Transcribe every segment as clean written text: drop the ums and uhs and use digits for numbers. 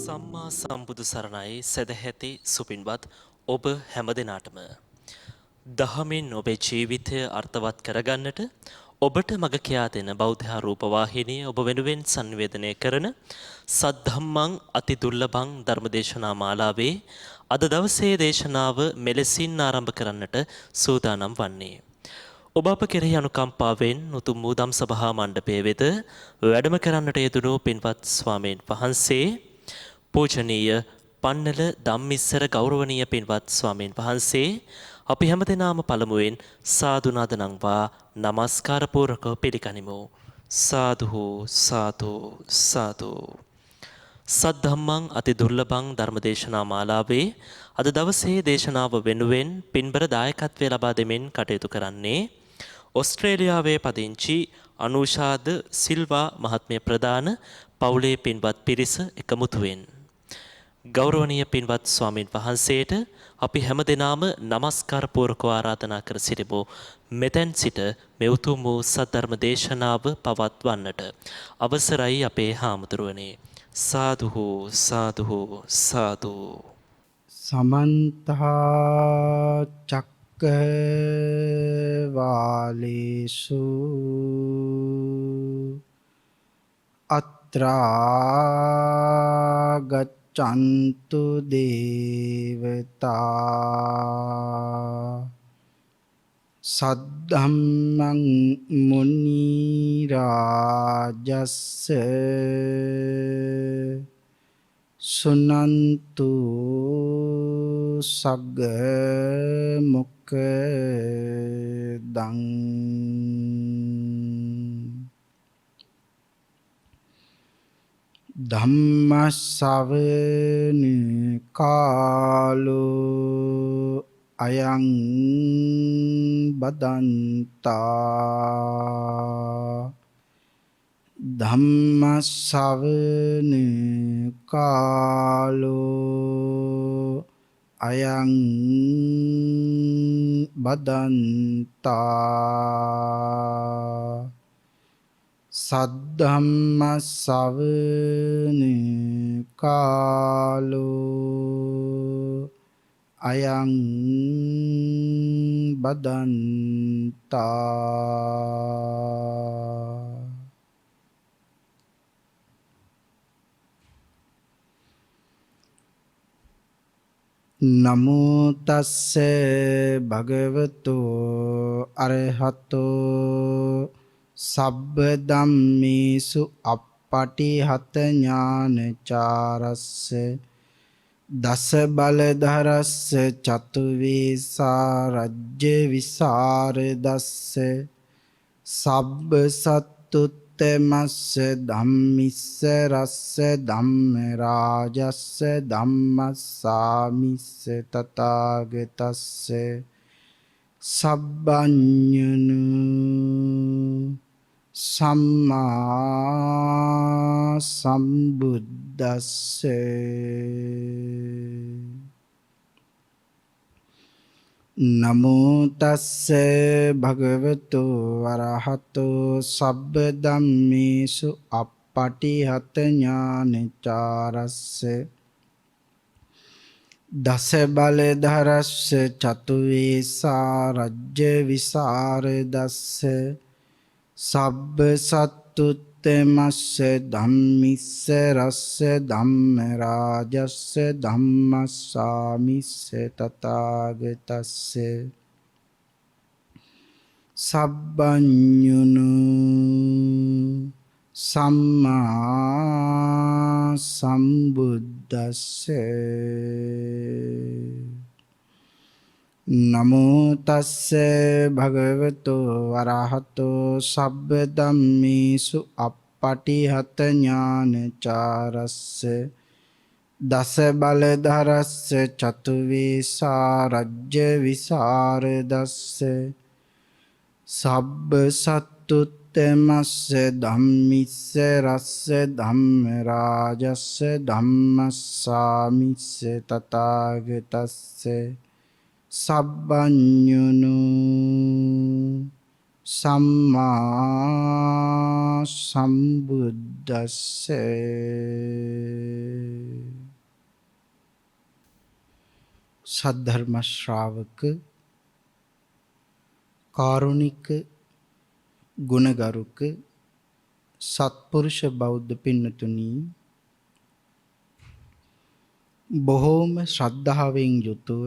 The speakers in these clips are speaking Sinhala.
සම්මා සම්බුදු සරණයි සදැහැති සුපින්වත් ඔබ හැමදෙනාටම දහමින් ඔබේ ජීවිතය අර්ථවත් කරගන්නට ඔබට මඟ කියා දෙන බෞද්ධ රූපවාහිනිය ඔබ වෙනුවෙන් සංවේදනය කරන සද්ධම්මං අති දුර්ලභං ධර්මදේශනා මාලාවේ අද දවසේ දේශනාව මෙලෙසින් ආරම්භ කරන්නට සූදානම් වන්නේ. ඔබ අප කෙරෙහි අනුකම්පාවෙන් උතුම් වූ දම් සභා මණ්ඩපයේ වෙත වැඩම කරන්නට යෙදුණු පින්වත් ස්වාමීන් වහන්සේ පූජනීය පන්නල ධම්මිස්සර ගෞරවනීය පින්වත් ස්වාමීන් වහන්සේ අපි හැමදෙනාම පළමුවෙන් සාදු නාද නංවා নমස්කාර පූර්වකව පිළිගනිමු. සාදු සාදු සාදු. සද්ධම්මං අති දුර්ලභං ධර්මදේශනා මාලාවේ අද දවසේ දේශනාව වෙනුවෙන් පින්බර දායකත්වය ලබා දෙමින් කටයුතු කරන්නේ ඔස්ට්‍රේලියාවේ පදිංචි අනුෂාද සිල්වා මහත්මිය ප්‍රදාන පවුලේ පින්වත් පිරිස එකමුතුවෙන් ගෞරවනීය පින්වත් ස්වාමින් වහන්සේට අපි හැමදෙනාම নমස්කාර පූර්වක ආරාධනා කර සිටිමු. මෙතෙන් සිට මේ උතුම් වූ සද්ධර්ම දේශනාව පවත්වන්නට අවසරයි අපේ හාමුදුරුවනේ. සාදු සාදු සාදු. සමන්ත චක්කවාලේසු අත්‍රා ගච්ඡන්තු දේවතා සද්ධම්මං මුනි රාජස්ස සුනන්තු සග්ග මොක්ඛදං ධම්ම ශ්‍රවණ කාලෝ අයං බදන්තා ධම්ම ශ්‍රවණ කාලෝ අයං බදන්තා සද්ධම්ම ශ්‍රවණ කාලෝ අයං බදන්තා නමෝ තස්ස භගවතු අරහතෝ සබ්බ ධම්මේසු අප්පටිහත ඥානචාරස්ස දස බලධරස්ස චතු වේසා රජ්‍ය විසරදස්ස සබ්බ සත්තුත්තමස්ස ධම්මිස්ස රස්ස ධම්ම රාජස්ස ධම්මස්සාමිස්ස තථාගතස්ස සබ්බඤුනු සම්මා සම්බුද්දස්ස නමෝ තස්ස භගවතු වරහතෝ සබ්බ ධම්මේසු අප්පටිහත ඥානචාරස්ස දස බලධරස්ස චතු වේසා රජ්‍ය විසරදස්ස සබ්බ සත්තුත්තමස්ස ධම්මිස්ස රස්ස ධම්ම රාජස්ස ධම්මස්සාමිස්ස තථාගතස්ස සබ්බඤුනු සම්මා සම්බුද්දස්ස නමෝ තස්ස භගවතු වරහතෝ සබ්බ ධම්මේසු අප්පටිහත ඥානචාරස්ස දස බලධරස්ස චතු වේසා රජ්‍ය විසරදස්ස සබ්බ සත්තුත්තමස්ස ධම්මිස්ස රස්ස ධම්ම රාජස්ස ධම්මස්සාමිස්ස තථාගතස්ස සබ්බඤුනු සම්මා සම්බුද්දස්ස සද්ධර්ම ශ්‍රාවක කාරුණික ගුණගරුක සත්පුරුෂ බෞද්ධ පින්නතුනි බොහෝම ශ්‍රද්ධාවෙන් යුතුව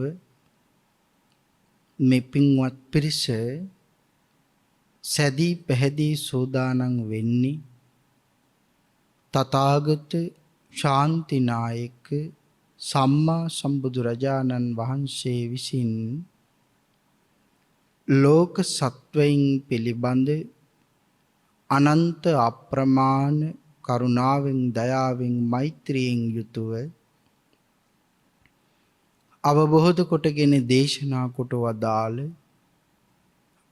මේ පින්වත් පිරිස සැදී පැහැදී සූදානම් වෙන්නේ තථාගත ශාන්තිනායක සම්මා සම්බුදුරජාණන් වහන්සේ විසින් ලෝක සත්වයින් පිළිබඳ අනන්ත අප්‍රමාණ කරුණාවෙන් දයාවෙන් මෛත්‍රියෙන් යුතුව අවබෝධ කොටගෙන දේශනා කොට වදාළ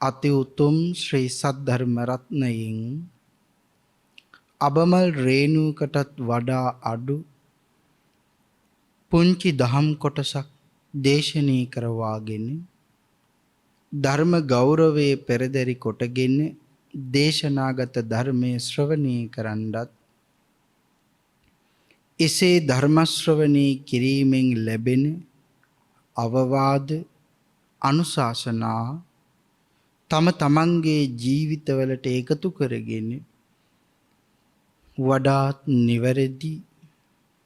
අති උතුම් ශ්‍රී සද්ධර්ම රත්නයෙන් අබමල් රේණුකටත් වඩා අඩු පුංචි දහම් කොටසක් දේශනී කරවාගෙන ධර්ම ගෞරවයේ පෙරදරි කොටගෙන දේශනාගත ධර්මයේ ශ්‍රවණය කරන්නත් එසේ ධර්ම ශ්‍රවණය කිරීමෙන් ලැබෙන අවවාද අනුශාසනා තම තමන්ගේ ජීවිතවලට එකතු කරගෙන වඩාත් නිවැරදි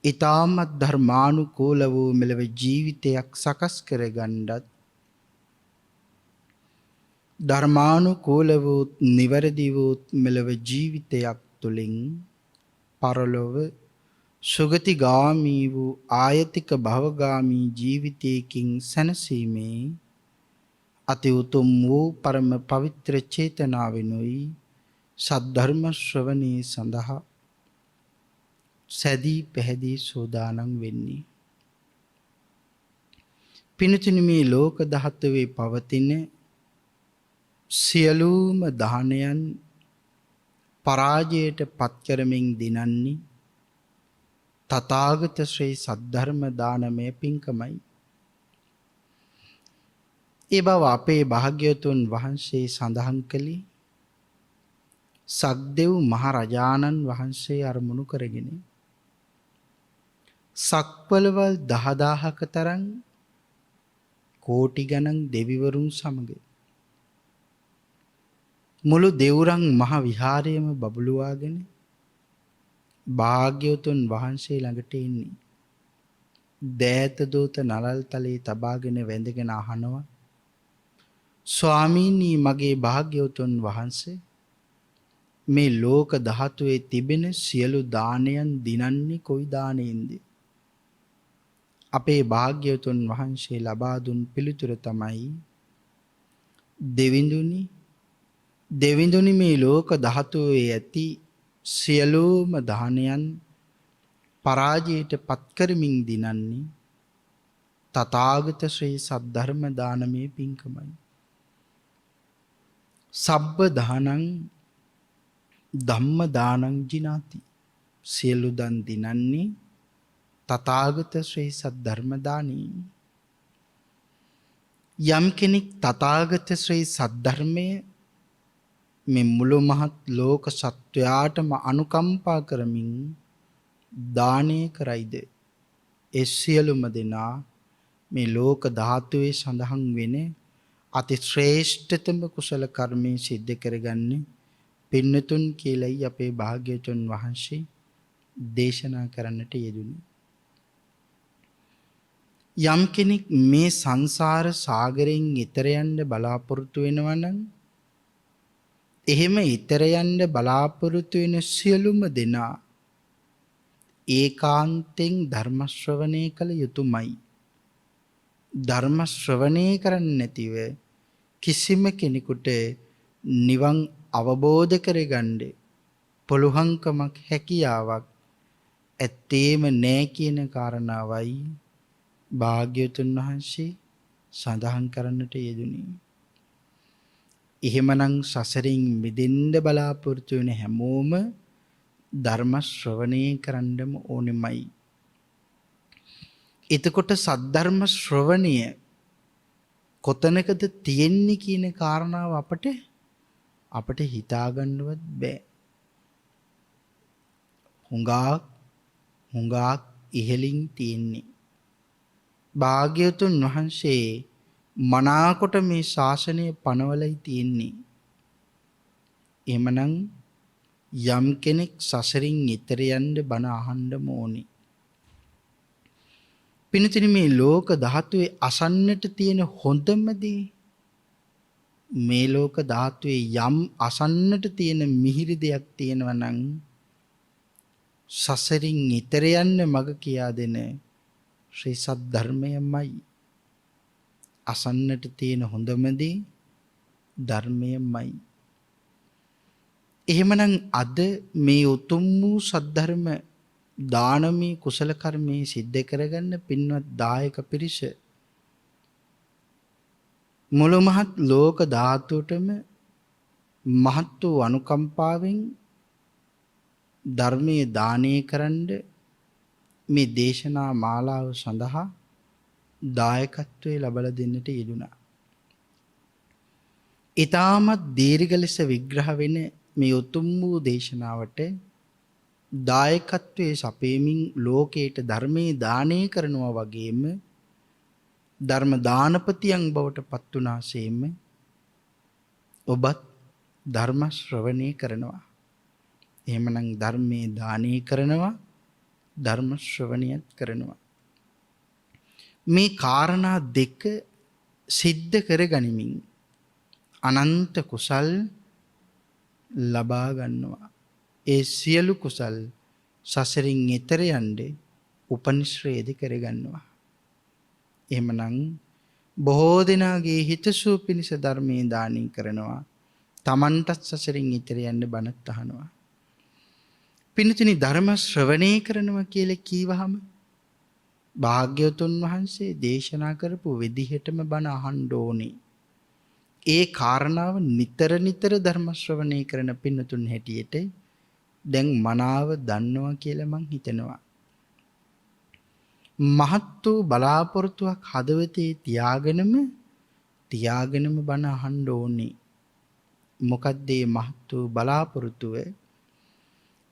ඊ타මත් ධර්මානුකූල වූ මෙලව ජීවිතයක් සකස් කරගන්නත් ධර්මානුකූල වූ නිවැරදි වූ මෙලව ජීවිතයක් තුළින් පරලොව සුගතිගාමී වූ ආයතික භවගාමී ජීවිතයකින් සැනසීමේ අති උතුම් වූ පරම පවිත්‍ර චේතනාවෙනුයි සද්ධර්ම ශ්‍රවණී සඳහා සැදී පැහැදී සූදානම් වෙන්නේ. පින්තුනි මේ ලෝක ධාතුවේ පවතින සියලුම දානයන් පරාජයට පත් කරමින් දිනන්නේ තථාගත ශ්‍රී සද්ධර්ම දානමය පින්කමයි. ඒ බව අපේ භාග්‍යවතුන් වහන්සේ සඳහන් කළේ සක්දෙව් මහරජාණන් වහන්සේ අරමුණු කරගෙන සක්වලවල් 10000ක තරම් කෝටි ගණන් දෙවිවරුන් සමග මුළු දෙවුරන් මහ විහාරයේම බබළුවාගෙන භාග්‍යවතුන් වහන්සේ ළඟට එන්නේ. දෑත දූත නලල් තලයේ තබාගෙන වැඳගෙන අහනවා, ස්වාමීනි මගේ භාග්‍යවතුන් වහන්සේ මේ ලෝක ධාතුවේ තිබෙන සියලු දානයන් දිනන්නේ කොයි දාණයෙන්ද? අපේ භාග්‍යවතුන් වහන්සේ ලබා දුන් පිළිතුර තමයි දෙවිඳුනි මේ ලෝක ධාතුවේ ඇති සියලුම දානයන් පරාජයට පත් කරමින් දිනන්නේ තථාගත ශ්‍රී සද්ධර්ම දානමේ පින්කමයි. සබ්බ දානං ධම්ම දානං ජිනාති. සියලු දන් දිනන්නේ තථාගත ශ්‍රී සද්ධර්ම දානී. යම් කෙනෙක් තථාගත ශ්‍රී සද්ධර්මයේ මේ මුළු මහත් ලෝක සත්වයාටම අනුකම්පා කරමින් දානය කරයිද, ඒ සියලුම දෙනා මේ ලෝක ධාතුවේ සඳහන් වෙන අති ශ්‍රේෂ්ඨතම කුසල කර්මය සිද්ධ කරගන්නේ පින්නතුන් කියලයි අපේ භාග්‍යවතුන් වහන්සේ දේශනා කරන්නට යෙදුනේ. යම් කෙනෙක් මේ සංසාර සාගරයෙන් ඈතර යන්න බලාපොරොත්තු වෙනවා නම් එහෙම ඈතර යන්න බලාපොරොත්තු වෙන සියලුම දෙනා ඒකාන්තෙන් ධර්ම ශ්‍රවණය කළ යුතුමයි. ධර්ම ශ්‍රවණය කරන්නේ නැතිව කිසිම කෙනෙකුට නිවන් අවබෝධ කරගන්න පුළුවන්කමක් හැකියාවක් ඇත්තේම නැහැ කියන කාරණාවයි භාග්‍යවතුන් වහන්සේ සඳහන් කරන්නට යෙදුනේ. එහෙමනම් සසරින් මිදෙන්න බලාපොරොත්තු වෙන හැමෝම ධර්ම ශ්‍රවණය කරන්නම ඕනෙමයි. එතකොට සද්ධර්ම ශ්‍රවණය කොතනකද තියෙන්නේ කියන කාරණාව අපට හිතාගන්නවත් බෑ. හුඟක් ඉහළින් තියෙන්නේ. භාග්‍යවතුන් වහන්සේ මනාකොට මේ ශාසනය පනවලයි තියෙන්නේ. එහෙමනම් යම් කෙනෙක් සසරින් ඈතර යන්න බණ අහන්නම ඕනේ. පින්තුනි මේ ලෝක ධාතුවේ අසන්නට තියෙන හොඳම දේ, මේ ලෝක ධාතුවේ යම් අසන්නට තියෙන මිහිරි දෙයක් තියෙනවා නම් සසරින් ඈතර යන්න මඟ කියා දෙන ශ්‍රී සද්ධර්මයමයි. අසන්නට තියෙන හොඳම දේ ධර්මයමයි. එහෙමනම් අද මේ උතුම් වූ සද්ධර්ම දානමේ කුසල කර්මයේ සිද්ධ කරගන්න පින්වත් දායක පිරිස මුළු මහත් ලෝක ධාතුවටම මහත් වූ අනුකම්පාවෙන් ධර්මයේ දානය කරන්න මේ දේශනා මාලාව සඳහා දායකත්වයේ ලබා දෙන්නට යෙදුණා. ඊටමත් දීර්ඝ ලෙස විග්‍රහ වෙන මේ උතුම් වූ දේශනාවට දායකත්වයේ සපේමින් ලෝකයට ධර්මයේ දානය කරනවා වගේම ධර්ම දානපතියන් බවට පත් වුණාseම ඔබත් ධර්ම ශ්‍රවණය කරනවා. එහෙමනම් ධර්මයේ දානය කරනවා, ධර්ම ශ්‍රවණයත් කරනවා. මේ කාරණා දෙක සිද්ධ කරගනිමින් අනන්ත කුසල් ලබා ගන්නවා. ඒ සියලු කුසල් සසරින් ඈතර යන්න උපනිශ්‍රේධ කරගන්නවා. එහෙමනම් බොහෝ දෙනාගේ හිතසුව පිණිස ධර්මයේ දානය කරනවා. තමන්ටත් සසරින් ඈතර යන්න බණත් අහනවා. පින්තුනි ධර්ම ශ්‍රවණය කරනවා කියලා කීවහම භාග්‍යවතුන් වහන්සේ දේශනා කරපු විදිහටම බණ අහන්න ඕනේ. ඒ කාරණාව නිතර නිතර ධර්ම ශ්‍රවණය කරන පින්තුන් හැටියට දැන් මනාව දන්නවා කියලා මං හිතනවා. මහත් වූ බලාපොරොත්තුවක් හදවතේ තියාගෙනම බණ අහන්න ඕනේ. මොකද්ද මේ මහත් වූ බලාපොරොත්තුව?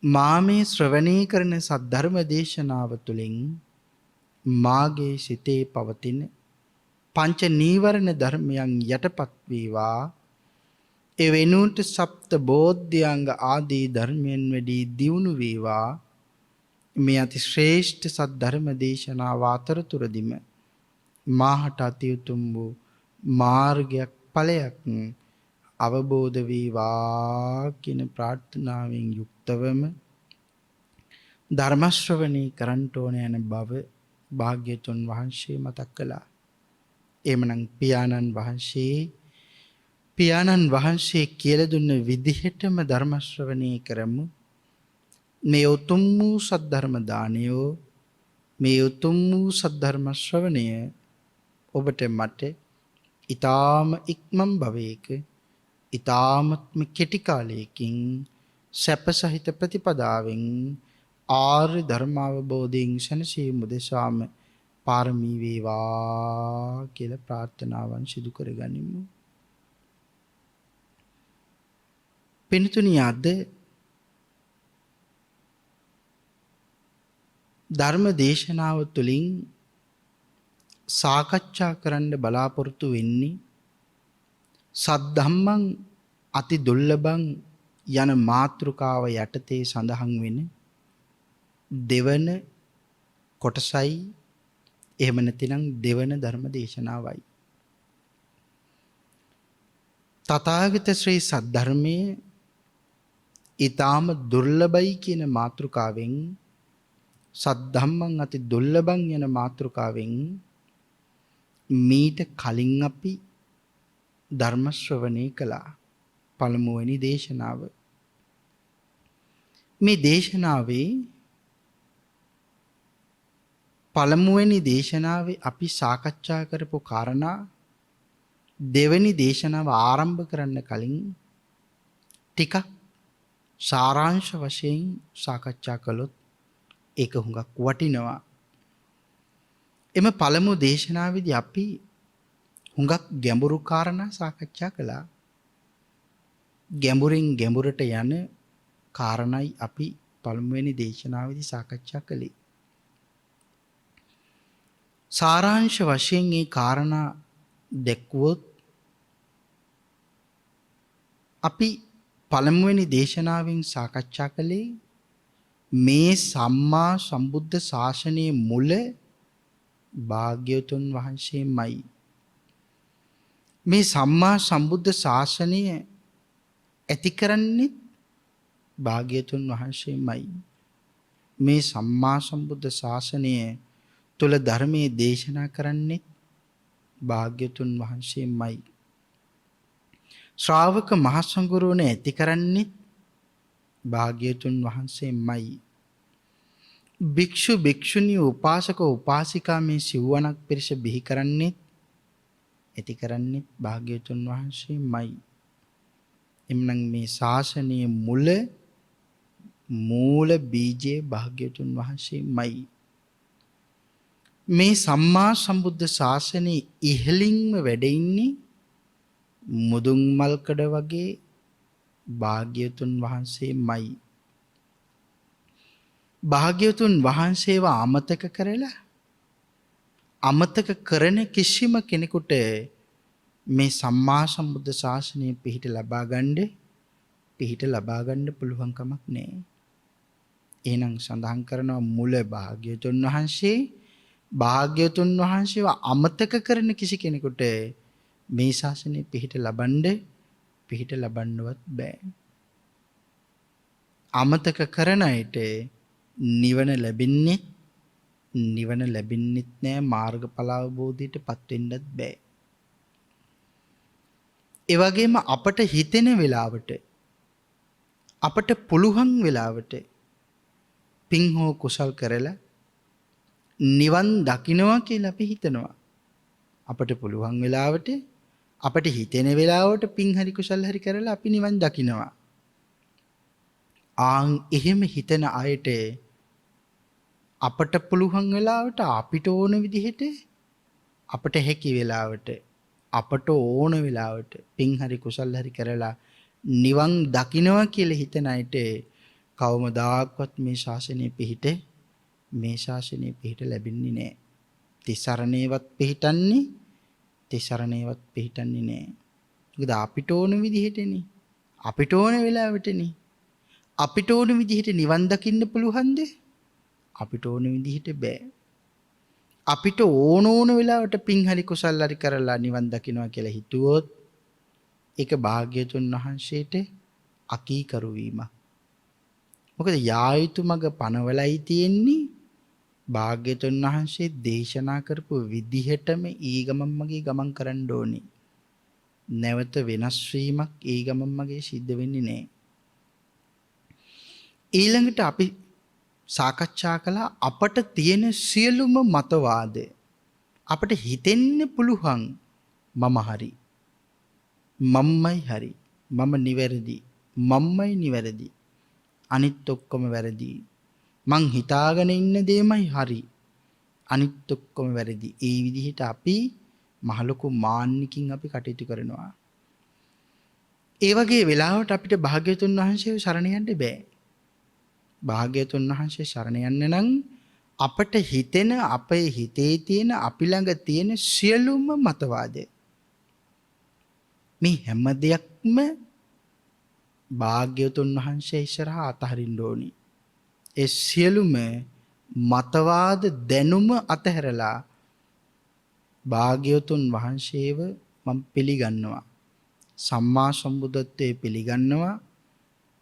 මා මේ ශ්‍රවණය කරන සද්ධර්ම දේශනාව තුළින් මාගේ සිතේ පවතින පංච නීවරණ ධර්මයන් යටපත් වේවා. ඒ වෙනුවට සප්ත බෝධ්‍යාංග ආදී ධර්මයන් වැඩි දියුණු වේවා. මේ අති ශ්‍රේෂ්ඨ සද්ධර්ම දේශනාව අතරතුරදීම මාහට අති උතුම් වූ මාර්ගයක් ඵලයක් අවබෝධ වේවා කියන ප්‍රාර්ථනාවෙන් යුක්තවම ධර්ම ශ්‍රවණී කරන්ට ඕන යන බව භාග්‍යතුන් වහන්සේ මතක් කළා. එමනම් පියාණන් වහන්සේ කියලා දුන්න විදිහටම ධර්ම ශ්‍රවණී කරමු. මේ උතුම් වූ සද්ධර්ම දානයෝ, මේ උතුම් වූ සද්ධර්ම ශ්‍රවණය ඔබට මට ඊ타ම ඉක්මන් භවයක ඊ타මත්ම කෙටි කාලයකින් සැප සහිත ප්‍රතිපදාවෙන් ආර්ය ධර්මාවබෝධයෙන් සැනසීම උදෙසාම පාරමී වේවා කියලා ප්‍රාර්ථනාවන් සිදු කරගනිමු. පින්තුනි අද ධර්ම දේශනාව තුළින් සාකච්ඡා කරන්න බලාපොරොත්තු වෙන්නේ සද්ධම්මං අති දුර්ලභං යන මාතෘකාව යටතේ සඳහන් වෙන දෙවන කොටසයි. එහෙම නැතිනම් දෙවන ධර්ම දේශනාවයි. තථාගත ශ්‍රී සද්ධර්මයේ ඊටාම දුර්ලභයි කියන මාතෘකාවෙන් සද්ධම්මං අති දුර්ලභං යන මාතෘකාවෙන් මීට කලින් අපි ධර්ම ශ්‍රවණය කළා. පළමුවෙනි දේශනාව. මේ දේශනාවේ පළමුවෙනි දේශනාවේ අපි සාකච්ඡා කරපු කාරණා දෙවෙනි දේශනාව ආරම්භ කරන්න කලින් ටිකක් සාරාංශ වශයෙන් සාකච්ඡා කළොත් ඒක හුඟක් වටිනවා. එම පළමු දේශනාවේදී අපි හුඟක් ගැඹුරු කාරණා සාකච්ඡා කළා. ගැඹුරින් ගැඹුරට යන කාරණයි අපි පළමුවෙනි දේශනාවේදී සාකච්ඡා කළේ. සාරාංශ වශයෙන් මේ කාරණා දැක්වුවොත් අපි පළමුවෙනි දේශනාවෙන් සාකච්ඡා කළේ මේ සම්මා සම්බුද්ධ ශාසනයේ මුල භාග්‍යවතුන් වහන්සේමයි. මේ සම්මා සම්බුද්ධ ශාසනය ඇති කරන්නේ භාග්‍යවතුන් වහන්සේමයි. මේ සම්මා සම්බුද්ධ ශාසනය තුල ධර්මයේ දේශනා කරන්නේ භාග්‍යවතුන් වහන්සේමයි. ශ්‍රාවක මහසඟුරුවන ඇති කරන්නේ භාග්‍යවතුන් වහන්සේමයි. භික්ෂු භික්ෂුණී උපාසක උපාසිකා මේ සිව්වණක් පිරිස බිහි කරන්නේ ඇති කරන්නේ භාග්‍යවතුන් වහන්සේමයි. එම්නම් මේ ශාසනයේ මූල බීජයේ භාග්‍යවතුන් වහන්සේමයි. මේ සම්මා සම්බුද්ධ ශාසනයේ ඉහළින්ම වැඩ ඉන්නේ මුදුන් මල්කඩ වගේ භාග්‍යවතුන් වහන්සේමයි. භාග්‍යවතුන් වහන්සේව අමතක කරලා අමතක කරන කිසිම කෙනෙකුට මේ සම්මා සම්බුද්ධ ශාසනය පිහිට ලබා ගන්න පුළුවන් කමක් නැහැ. එහෙනම් සඳහන් කරනවා මුල භාග්‍යවතුන් වහන්සේ, භාග්‍යවතුන් වහන්සේව අමතක කරන කිසි කෙනෙකුට මේ ශාසනය පිහිට ලබන්නවත් බෑ. අමතක කරන අයට නිවන ලැබෙන්නෙත් නෑ, මාර්ගඵල අවබෝධයටපත් වෙන්නත් බෑ. ඒ වගේම අපට හිතෙන වෙලාවට, අපට පුළුවන් වෙලාවට පින් හෝ කුසල් කරලා නිවන් දකින්නවා කියලා අපි හිතනවා. අපට පුළුවන් වෙලාවට, අපට හිතෙන වෙලාවට පින් හරි කුසල් හරි කරලා අපි නිවන් දකින්නවා. එහෙම හිතන අයට අපට පුළුවන් වෙලාවට, අපිට ඕන විදිහට, අපට හැකි වෙලාවට, අපට ඕන වෙලාවට පින් හරි කුසල් හරි කරලා නිවන් දකින්නවා කියලා හිතන අයට කවමදාක්වත් මේ ශාසනය පිහිට ලැබෙන්නේ නැහැ. තිසරණේවත් පිහිටන්නේ නැහැ. මොකද අපිට ඕන විදිහටනේ, අපිට ඕන වෙලාවටනේ. අපිට ඕන විදිහට නිවන් දකින්න පුළුවන්ද? අපිට ඕන විදිහට බෑ. අපිට ඕන වෙලාවට පින් හරි කුසල් හරි කරලා නිවන් දකින්නවා කියලා හිතුවොත් ඒක භාග්‍යවතුන් වහන්සේට අකීකරු වීමක්. මොකද යා යුතු මඟ පනවලයි තියෙන්නේ. භාග්‍යවතුන් වහන්සේ දේශනා කරපු විදිහටම ඊගමන් මගේ ගමන් කරන්න ඕනේ. නැවත වෙනස් වීමක් ඊගමන් මගේ සිද්ධ වෙන්නේ නැහැ. ඊළඟට අපි සාකච්ඡා කළා අපට තියෙන සියලුම මතවාද අපට හිතෙන්න පුළුවන් මම හරි, මම්මයි හරි, මම නිවැරදි, අනිත් ඔක්කොම වැරදි, මං හිතාගෙන ඉන්න දෙයමයි හරි, අනිත් ඔක්කොම වැරදි. ඒ විදිහට අපි මහලොකු මාන්නකින් අපි කටයුතු කරනවා. ඒ වගේ වෙලාවට අපිට භාග්‍යවතුන් වහන්සේව සරණ යන්න බෑ. භාග්‍යවතුන් වහන්සේ සරණ යන්න නම් අපට හිතෙන, අපේ හිතේ තියෙන, අපි ළඟ තියෙන සියලුම මතවාද, මේ හැම දෙයක්ම භාග්‍යවතුන් වහන්සේ ඉස්සරහා අතහරින්න ඕනි. ඒ සියලුම මතවාද දැනුම අතහැරලා භාග්‍යවතුන් වහන්සේව මම පිළිගන්නවා. සම්මා සම්බුද්ධත්වයේ පිළිගන්නවා.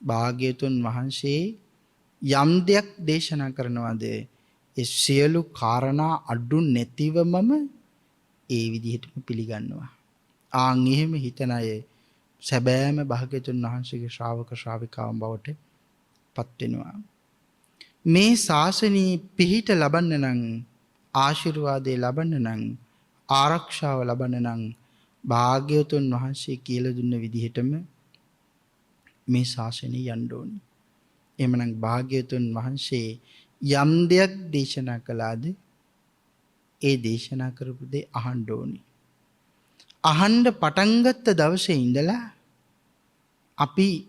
භාග්‍යවතුන් වහන්සේ යම් දෙයක් දේශනා කරනවාද ඒ සියලු කාරණා අඩු නැතිව මම ඒ විදිහටම පිළිගන්නවා. එහෙම හිතන අය සැබෑම භාග්‍යවතුන් වහන්සේගේ ශ්‍රාවක ශ්‍රාවිකාවන් බවට පත් වෙනවා. මේ ශාසනයේ පිහිට ලබන්න නම්, ආශිර්වාදේ ලබන්න නම්, ආරක්ෂාව ලබන්න නම් භාග්‍යවතුන් වහන්සේ කියලා දුන්න විදිහටම මේ ශාසනය යන්න ඕනේ. එමනම් භාග්‍යවතුන් වහන්සේ යම් දෙයක් දේශනා කළාද ඒ දේශනා කරපු දේ අහන්න ඕනේ. අහන්න පටන් ගත්ත දවසේ ඉඳලා අපි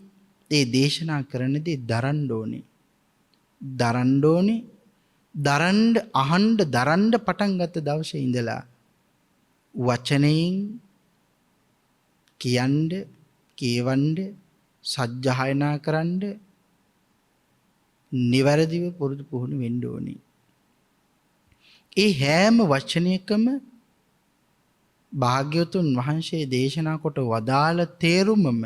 ඒ දේශනා කරන දේ දරන්න ඕනේ. දරන්න ඕනේ. දරන්න පටන් ගත්ත දවසේ ඉඳලා වචනයෙන් කියන්න, කියවන්න, සජ්ජායනා කරන්න නිවැරදිව පුරුදු පුහුණු වෙන්න ඕනේ. ඒ හැම වචනයකම භාග්‍යවතුන් වහන්සේ දේශනා කොට වදාළ තේරුමම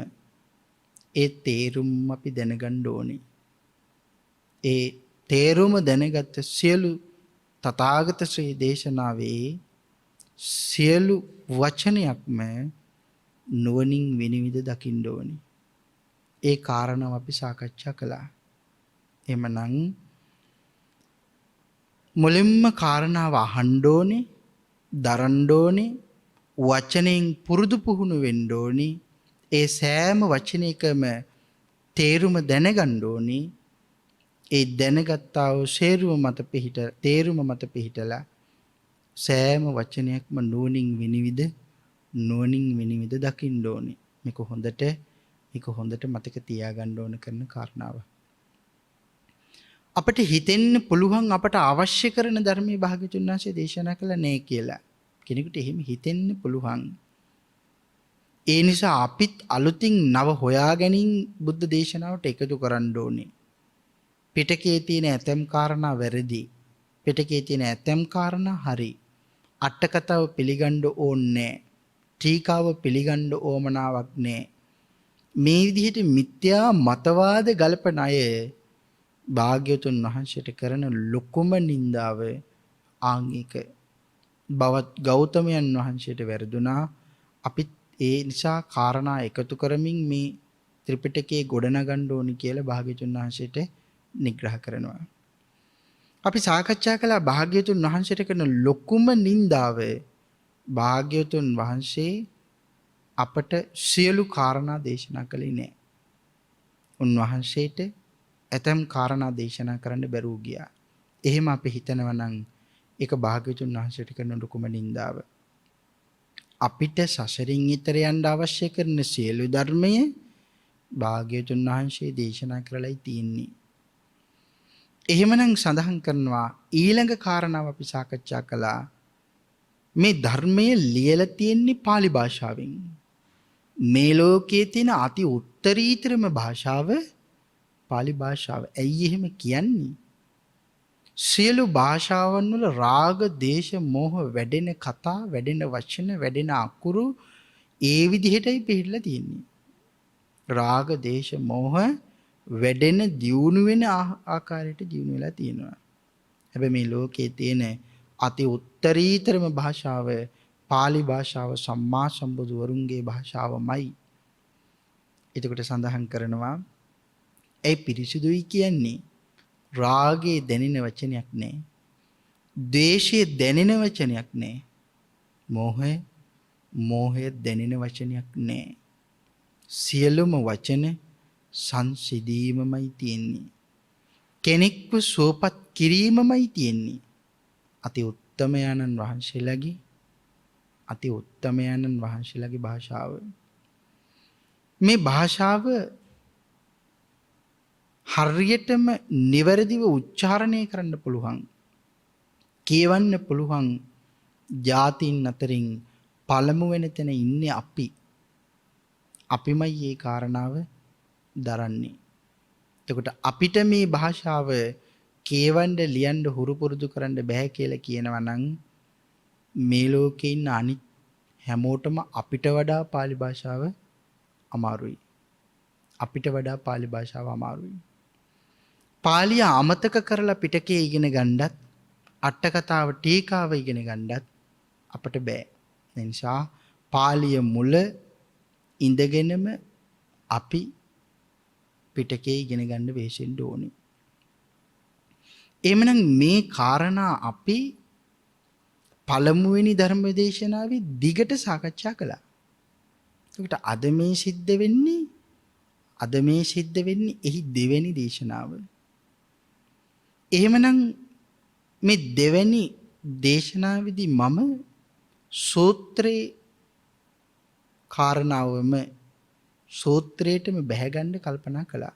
ඒ තේරුම් අපි දැනගන්න ඕනේ. ඒ තේරුම දැනගත්ත සියලු තථාගත ශ්‍රී දේශනාවේ සියලු වචනයක්ම නුවණින් විනිවිද දකින්න ඕනේ. ඒ කාරණාව අපි සාකච්ඡා කළා. එhmenan මුලින්ම කාරණාව අහන්න ඕනේ, දරන්න ඕනේ, වචනෙන් පුරුදු පුහුණු වෙන්න ඕනේ. ඒ සෑම වචනයකම තේරුම දැනගන්න ඕනේ. ඒ දැනගත්තා වූ තේරුම මත පිහිටලා සෑම වචනයක්ම නුවණින් විනිවිද දකින්න ඕනේ. මේක හොඳට මතක තියාගන්න ඕන කරන කාරණාව. අපිට හිතෙන්න පුළුවන් අපට අවශ්‍ය කරන ධර්මයේ භාග්‍යවතුන් වහන්සේ දේශනා කළා නේ කියලා. කෙනෙකුට එහෙම හිතෙන්න පුළුවන්. ඒ නිසා අපිත් අලුතින් නව හොයා ගැනීම බුද්ධ දේශනාවට එකතු කරන්න ඕනේ. පිටකයේ තියෙන ඇතම් කාරණා වැරදි. පිටකයේ තියෙන ඇතම් කාරණා හරි. අට කතාව පිළිගන්න ඕනේ. ටීකාව පිළිගන්න ඕමනාවක් නැහැ. මේ විදිහට මිත්‍යා මතවාද ගලපන අය භාග්‍යවතුන් වහන්සේට කරන ලොකුම නින්දාව ආංගික බවත් ගෞතමයන් වහන්සේට වැරදුනා. අපි ඒ නිසා කාරණා එකතු කරමින් මේ ත්‍රිපිටකයේ ගොඩනගන්න ඕනි කියලා භාග්‍යවතුන් වහන්සේට නිග්‍රහ කරනවා. අපි සාකච්ඡා කළා භාග්‍යවතුන් වහන්සේට කරන ලොකුම නින්දාව භාග්‍යවතුන් වහන්සේ අපට සියලු කාරණා දේශනා කළේ නැහැ. උන්වහන්සේට ඇතම් කාරණා දේශනා කරන්න බැරුව ගියා. එහෙම අපි හිතනවා නම් ඒක භාග්‍යවතුන් වහන්සේට කරන ලොකුම නින්දාව. අපිට සසරින් ඈතර යන්න අවශ්‍ය කරන සියලු ධර්මය භාග්‍යවතුන් වහන්සේ දේශනා කරලායි තියෙන්නේ. එහෙමනම් සඳහන් කරනවා ඊළඟ කාරණාව අපි සාකච්ඡා කළා. මේ ධර්මයේ ලියලා තියෙන්නේ pāli භාෂාවෙන්. මේ ලෝකයේ තියෙන අති උත්තරීතරම භාෂාව pāli භාෂාව. ඇයි එහෙම කියන්නේ? සියලු භාෂාවන් වල රාග, දේශ, මෝහ වැඩෙන කතා, වැඩෙන වචන, වැඩෙන අකුරු ඒ විදිහටයි පිළිලා තියෙන්නේ. රාග, දේශ, මෝහ වැඩෙන දියුණු වෙන ආකාරයට දියුණු වෙලා තියෙනවා. හැබැයි මේ ලෝකයේ තියෙන අති උත්තරීතරම භාෂාව pāli භාෂාව සම්මා සම්බුදු වරුන්ගේ භාෂාවමයි. එතකොට සඳහන් කරනවා ඒ පිරිසිදුයි කියන්නේ රාගයේ දැනෙන වචනයක් නෑ. ද්වේෂයේ දැනෙන වචනයක් නෑ. මෝහයේ දැනෙන වචනයක් නෑ. සියලුම වචන සංසිඳීමමයි තියෙන්නේ. කෙනෙක්ව සුවපත් කිරීමමයි තියෙන්නේ. අති උත්තමයන්න් වහන්සේලාගේ භාෂාව. මේ භාෂාව හරියටම නිවැරදිව උච්චාරණය කරන්න පුළුවන්. කියවන්න පුළුවන් ජාතීන් අතරින් පළමු වෙන තැන ඉන්නේ අපි. අපිමයි මේ කාරණාව දරන්නේ. එතකොට අපිට මේ භාෂාව කියවන්න ලියන්න හුරු පුරුදු කරන්න බෑ කියලා කියනවා නම් මේ ලෝකේ ඉන්න අනිත් හැමෝටම අපිට වඩා pāli භාෂාව අමාරුයි. පාලිය අමතක කරලා පිටකේ ඉගෙන ගන්නත් අට කතාව ටීකාව ඉගෙන ගන්නත් අපට බෑ. ඒ නිසා පාලිය මුල ඉඳගෙනම අපි පිටකේ ඉගෙන ගන්න වෙහෙසෙන්න ඕනේ. එhmenan මේ කාරණා අපි පළමුවෙනි ධර්ම දේශනාවේ දිගට සාකච්ඡා කළා. ඒකට අද මේ සිද්ධ වෙන්නේ එහි දෙවෙනි දේශනාව. එහෙමනම් මේ දෙවෙනි දේශනාවේදී මම සූත්‍රේ කාරණාවම සූත්‍රයටම බැහැගන්න කල්පනා කළා.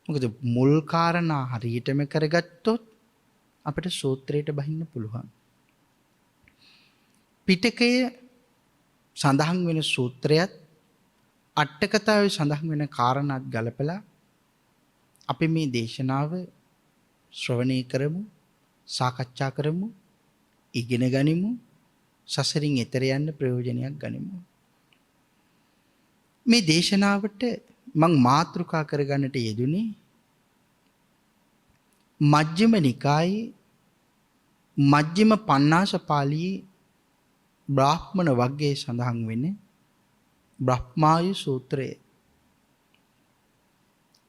මොකද මුල් කාරණා හරියටම කරගත්තොත් අපිට සූත්‍රයට බහින්න පුළුවන්. පිටකයේ සඳහන් වෙන සූත්‍රයත් අට කතාවේ සඳහන් වෙන කාරණාත් ගලපලා අපි මේ දේශනාව ශ්‍රවණය කරමු, සාකච්ඡා කරමු, ඉගෙන ගනිමු, සසරින් එතර යන්න ප්‍රයෝජනයක් ගනිමු. මේ දේශනාවට මං මාතෘකා කරගන්නට යෙදුනේ මජ්ක්‍ධිම නිකායේ මජ්ක්‍ධිම පඤ්ඤාසපාළියේ බ්‍රාහ්මණ වග්ගයේ සඳහන් වෙන බ්‍රහ්මායු සූත්‍රය.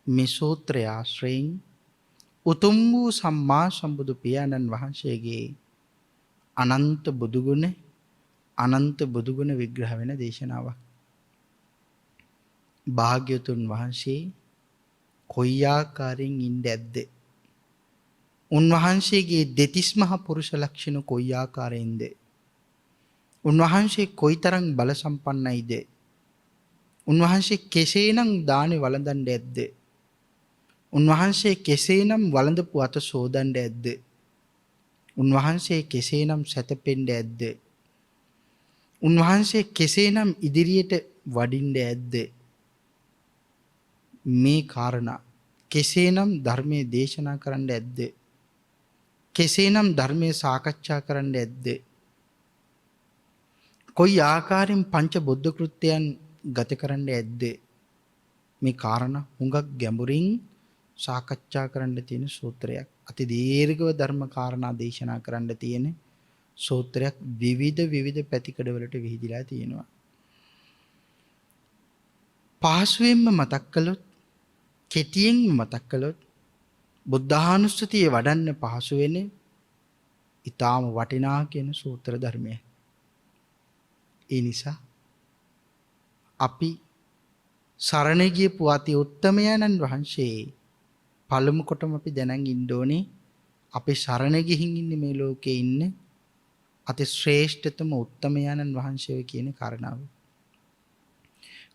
මේ සූත්‍රය ආශ්‍රයෙන් උතුම් වූ සම්මා සම්බුදු පියාණන් වහන්සේගේ අනන්ත බුදුගුණ විග්‍රහ වෙන දේශනාවක්. භාග්‍යවතුන් වහන්සේ කොයි ආකාරයෙන් ඉන්න ඇද්ද? උන්වහන්සේගේ දෙතිස් මහ පුරුෂ ලක්ෂණ කොයි ආකාරයෙන්ද? උන්වහන්සේ කොයිතරම් බල සම්පන්නයිද? උන්වහන්සේ කෙසේනම් දානේ වළඳන්නේ ඇද්ද? උන්වහන්සේ කෙසේනම් වළඳපු අත සෝදන්නේ ඇද්ද? උන්වහන්සේ කෙසේනම් සැතපෙන්නේ ඇද්ද? උන්වහන්සේ කෙසේනම් ඉදිරියට වඩින්නේ ඇද්ද? මේ කාරණා කෙසේනම් ධර්මයේ දේශනා කරන්න ඇද්ද? කෙසේනම් ධර්මයේ සාකච්ඡා කරන්න ඇද්ද? කොයි ආකාරයෙන් පංච බුද්ධ කෘත්‍යයන් ගත කරන්න ඇද්ද? මේ කාරණා හුඟක් ගැඹුරින් සාකච්ඡා කරන්න තියෙන සූත්‍රයක්. අති දීර්ඝව ධර්ම කාරණා දේශනා කරන්න තියෙන සූත්‍රයක්. විවිධ පැතිකඩවලට විහිදිලා තියෙනවා. පහසුවෙන්ම මතක් කළොත්, කෙටියෙන් මතක් කළොත් බුද්ධානුස්සතිය වඩන්න පහසු වෙන ඊටාම වටිනා කියන සූත්‍ර ධර්මය. ඒ නිසා අපි සරණ ගියපු අති උත්තමයන්න් වහන්සේ පළමු කොටම අපි දැනන් ඉන්න ඕනේ. අපි සරණ ගිහින් ඉන්නේ මේ ලෝකේ ඉන්න අති ශ්‍රේෂ්ඨතම උත්තමයන්න් වහන්සේ කියන කාරණාව.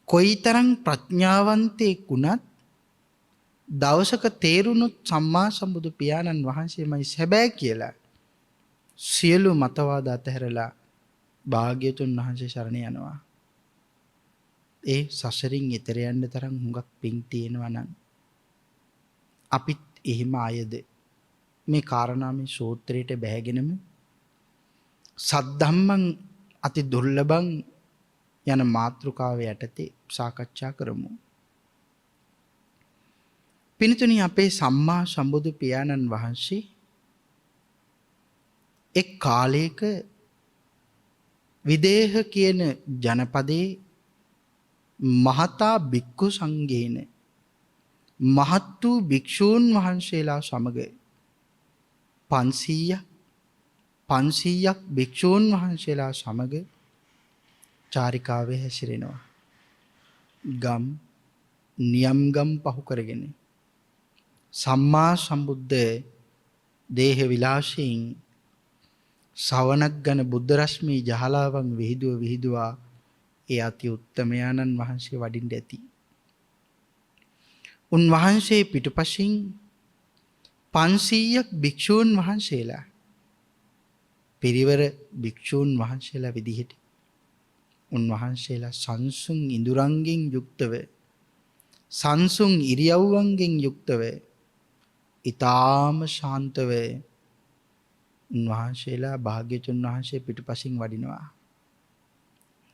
කොයිතරම් ප්‍රඥාවන්තයෙක් වුණත් දවසක තේරුණොත් සම්මා සම්බුදු පියාණන් වහන්සේමයි සැබෑ කියලා සියලු මතවාද අතහැරලා භාග්‍යතුන් වහන්සේ සරණ යනවා. ඒ සසරින් එතර යන්න තරම් හුඟක් පිං තියෙනවා නම් අපිත් එහෙම ආයද මේ කාරණා මේ සූත්‍රයට බැහැගෙනම සද්ධම්මං අති දුර්ලභං යන මාතෘකාව යටතේ සාකච්ඡා කරමු. පින්තුනි, අපේ සම්මා සම්බුදු පියාණන් වහන්සේ එක් කාලයක විදේහ කියන ජනපදයේ මහතා භික්ඛු සංඝේන මහත් වූ භික්ෂූන් වහන්සේලා සමග 500ක් භික්ෂූන් වහන්සේලා සමග චාරිකාවේ හැසිරෙනවා. නියම් ගම් පහු කරගෙන සම්මා සම්බුද්ධ දේහ විලාසයෙන් සවනක් ගන බුද්ධ රශ්මී ජහලාවන් විහිදුවා ඒ අති උත්තමයාණන් වහන්සේ වඩින්න ඇති. උන්වහන්සේ පිටුපසින් 500ක් භික්ෂූන් වහන්සේලා පිරිවර භික්ෂූන් වහන්සේලා විදිහට උන්වහන්සේලා සංසුන් ඉඳුරංගෙන් යුක්තව, සංසුන් ඉරියව්වන්ගෙන් යුක්තව, ඊ타ම ශාන්තව උන්වහන්සේලා භාග්‍යතුන් වහන්සේ පිටුපසින් වඩිනවා.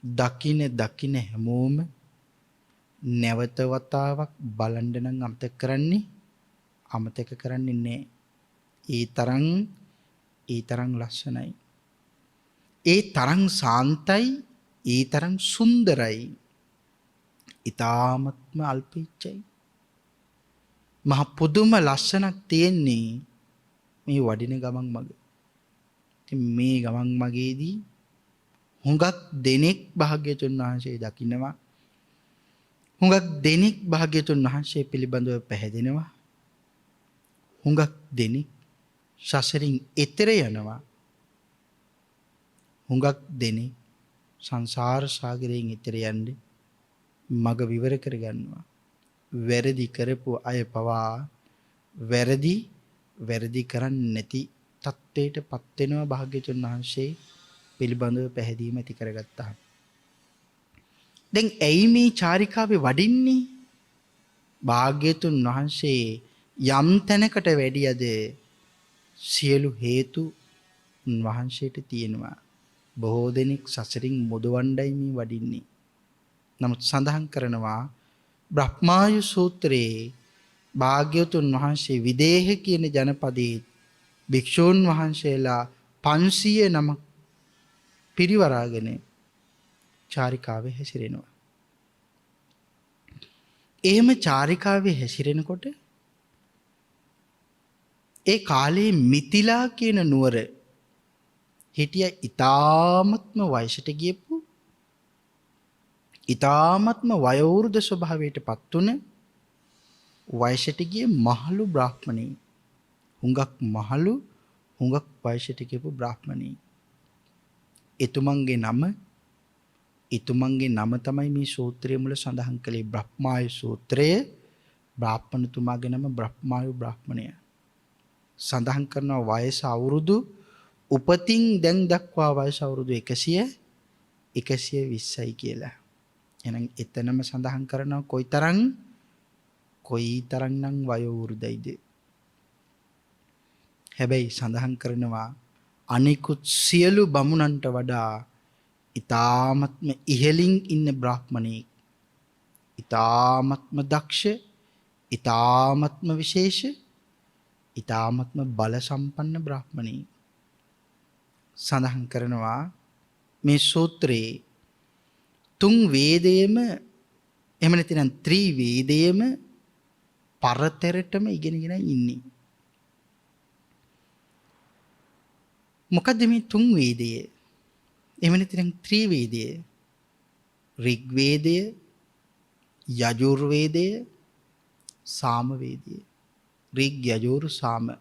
දකින හැමෝම නැවත වතාවක් බලන්න නම් අමතක කරන්නේ නැහැ. ඒ තරම් ලස්සනයි. ඒ තරම් සාන්තයි, ඒ තරම් සුන්දරයි. ඊ타මත්ම අල්පීච්චයි. මහ පුදුම ලස්සනක් තියෙන්නේ මේ වඩින ගමන් මඟ. ඉතින් මේ ගමන් මගේදී හුඟක් දෙනෙක් භාග්‍යතුන් වහන්සේ දකින්නවා. හුඟක් දෙනෙක් භාග්‍යතුන් වහන්සේ පිළිබඳව පැහැදෙනවා. හුඟක් දෙනෙක් සසරින් එතෙර යනවා. හුඟක් දෙනෙක් සංසාර සාගරයෙන් එතෙර යන්නේ මග විවර කරගන්නවා. වැරදි කරපු අය පවා වැරදි කරන්නේ නැති තත්ත්වයට පත් වෙනවා භාග්‍යතුන් වහන්සේ පිළිබඳව පැහැදීම ඇති කරගත්තා. දැන් ඇයි මේ චාරිකාවේ වඩින්නේ? භාග්‍යතුන් වහන්සේ යම් තැනකට වැඩියද සියලු හේතු උන්වහන්සේට තියෙනවා. බොහෝ දෙනෙක් සසරින් මුදවණ්ඩයි මේ වඩින්නේ. නමුත් සඳහන් කරනවා බ්‍රහ්මායු සූත්‍රයේ භාග්‍යවතුන් වහන්සේ විදේහ කියන ජනපදයේ භික්ෂූන් වහන්සේලා 500 නමක් පිරිවරාගෙන චාරිකාවේ හැසිරෙනවා. එහෙම චාරිකාවේ හැසිරෙනකොට ඒ කාලේ මිතිලා කියන නුවර හිටිය ඊ타ත්ම වයසට ගියපු ඊ타ත්ම වයෝවෘද්ධ ස්වභාවයට පත් වුණ වයසට ගිය මහලු බ්‍රාහ්මණී හුඟක් වයසට ගියපු බ්‍රාහ්මණී එතුමන්ගේ නම තමයි මේ සූත්‍රයේ මුල සඳහන් කළේ බ්‍රහ්මායු සූත්‍රය. බ්‍රාහ්මණතුමාගේ නම බ්‍රහ්මායු බ්‍රාහ්මණය. සඳහන් කරන වයස අවුරුදු උපතින් දැන් දක්වා වයස අවුරුදු 120යි කියලා. එහෙනම් එතනම සඳහන් කරනවා කොයිතරම්නම් වයෝ වෘද්ධයිද. හැබැයි සඳහන් කරනවා අනිකුත් සියලු බමුණන්ට වඩා ඊ타ත්ම ඉහළින් ඉන්න බ්‍රාහ්මණෙක්. ඊ타ත්ම දක්ෂ, ඊ타ත්ම විශේෂ, ඊ타ත්ම බල සම්පන්න බ්‍රාහ්මණෙක්. සඳහන් කරනවා මේ සූත්‍රයේ තුන් වේදයේම එහෙම නැතිනම් ත්‍රි වේදයේම පරතරටම ඉගෙනගෙන ඉන්නේ. මොකද්ද මේ තුන් වේදය? එහෙම නැතිනම් ත්‍රි වේදය. ඍග් වේදය, යජුර් වේදය, සාම වේදය. ඍග් යජුර් සාම.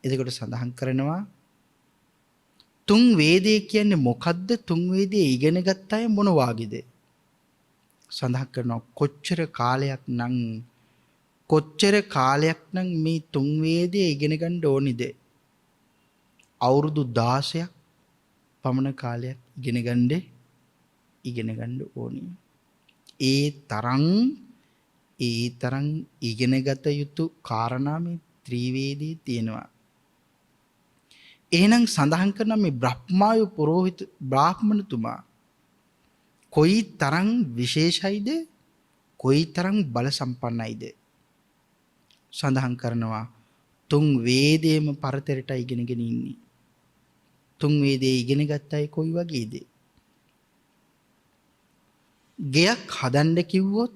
එතකොට සඳහන් කරනවා තුන් වේදය කියන්නේ මොකද්ද? තුන් වේදය ඉගෙන ගත්ත අය මොන වාගේද? සඳහන් කරනවා කොච්චර කාලයක් නම් මේ තුන් වේදය ඉගෙන ගන්න ඕනිද? අවුරුදු 16ක් පමණ කාලයක් ඉගෙන ගන්න ඕනි. ඒ තරම් ඉගෙනගත යුතු කාරණා මේ ත්‍රිවේදී තියෙනවා. එහෙනම් සඳහන් කරන මේ බ්‍රහ්මායු පුරোহিত බ්‍රාහ්මණතුමා කොයි තරම් විශේෂයිද, කොයි තරම් බල සම්පන්නයිද? සඳහන් කරනවා තුන් වේදේම පරතරට ඉගෙනගෙන ඉන්නේ. තුන් වේදේ ඉගෙන ගත්තයි කොයි වගේද? ගෙයක් හදන්න කිව්වොත්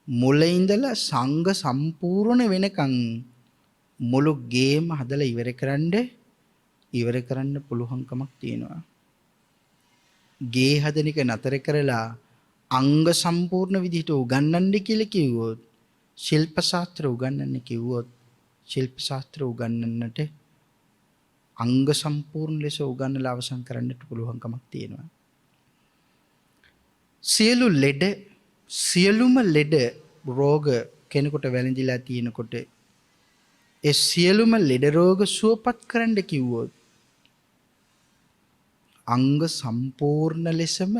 මුල ඉඳලා සංඝ සම්පූර්ණ වෙනකන් මුළු ගේම හදලා ඉවර කරන්න පුළුවන්කමක් තියෙනවා. ගේ හදන එක නතර කරලා අංග සම්පූර්ණ විදිහට උගන්වන්න කියලා කිව්වොත්, ශිල්ප ශාස්ත්‍ර උගන්වන්න කිව්වොත්, ශිල්ප ශාස්ත්‍ර උගන්වන්නට අංග සම්පූර්ණ ලෙස උගන්වලා අවසන් කරන්නට පුළුවන්කමක් තියෙනවා. සියලුම ලෙඩ රෝග කෙනෙකුට වැළඳිලා තියෙනකොට ඒ සියලුම ලෙඩ රෝග සුවපත් කරන්න කිව්වොත් අංග සම්පූර්ණ ලෙසම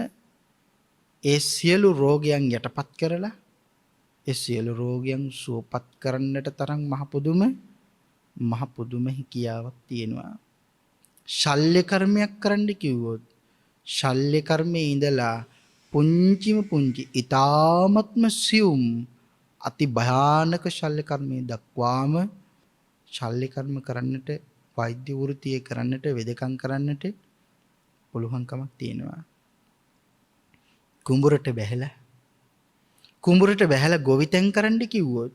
ඒ සියලු රෝගයන් යටපත් කරලා ඒ සියලු රෝගයන් සුවපත් කරන්නට තරම් මහ පුදුම හිකියාවක් තියෙනවා. ශල්‍ය කර්මයක් කරන්න කිව්වොත් ශල්‍ය කර්මයේ ඉඳලා පුංචි ඊ타ත්ම සියුම් අති භයානක ශල්‍ය කර්මයේ දක්වාම ශල්‍ය කර්ම කරන්නට, වෛද්‍ය වෘත්තිය කරන්නට, වෙදකම් කරන්නට පුළුවන්කමක් තියෙනවා. කුඹුරට බැහැලා ගොවිතැන් කරන්න කිව්වොත්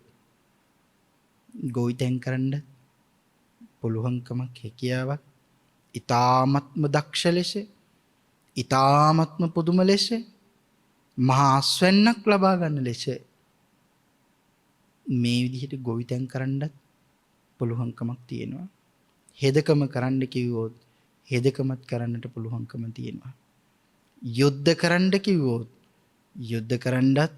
ගොවිතැන් කරන්න පුළුවන්කමක්, හැකියාවක් ඊ타ත්ම දක්ෂ ලෙස, ඊ타ත්ම පුදුම ලෙස මහා අස්වැන්නක් ලබා ගන්න ලෙස මේ විදිහට ගොවිතැන් කරන්නත් පුළුවන්කමක් තියෙනවා. හෙදකම කරන්න කිව්වොත් හෙදකමත් කරන්නට පුළුවන්කම තියෙනවා. යුද්ධ කරන්න කිව්වොත් යුද්ධ කරන්නත්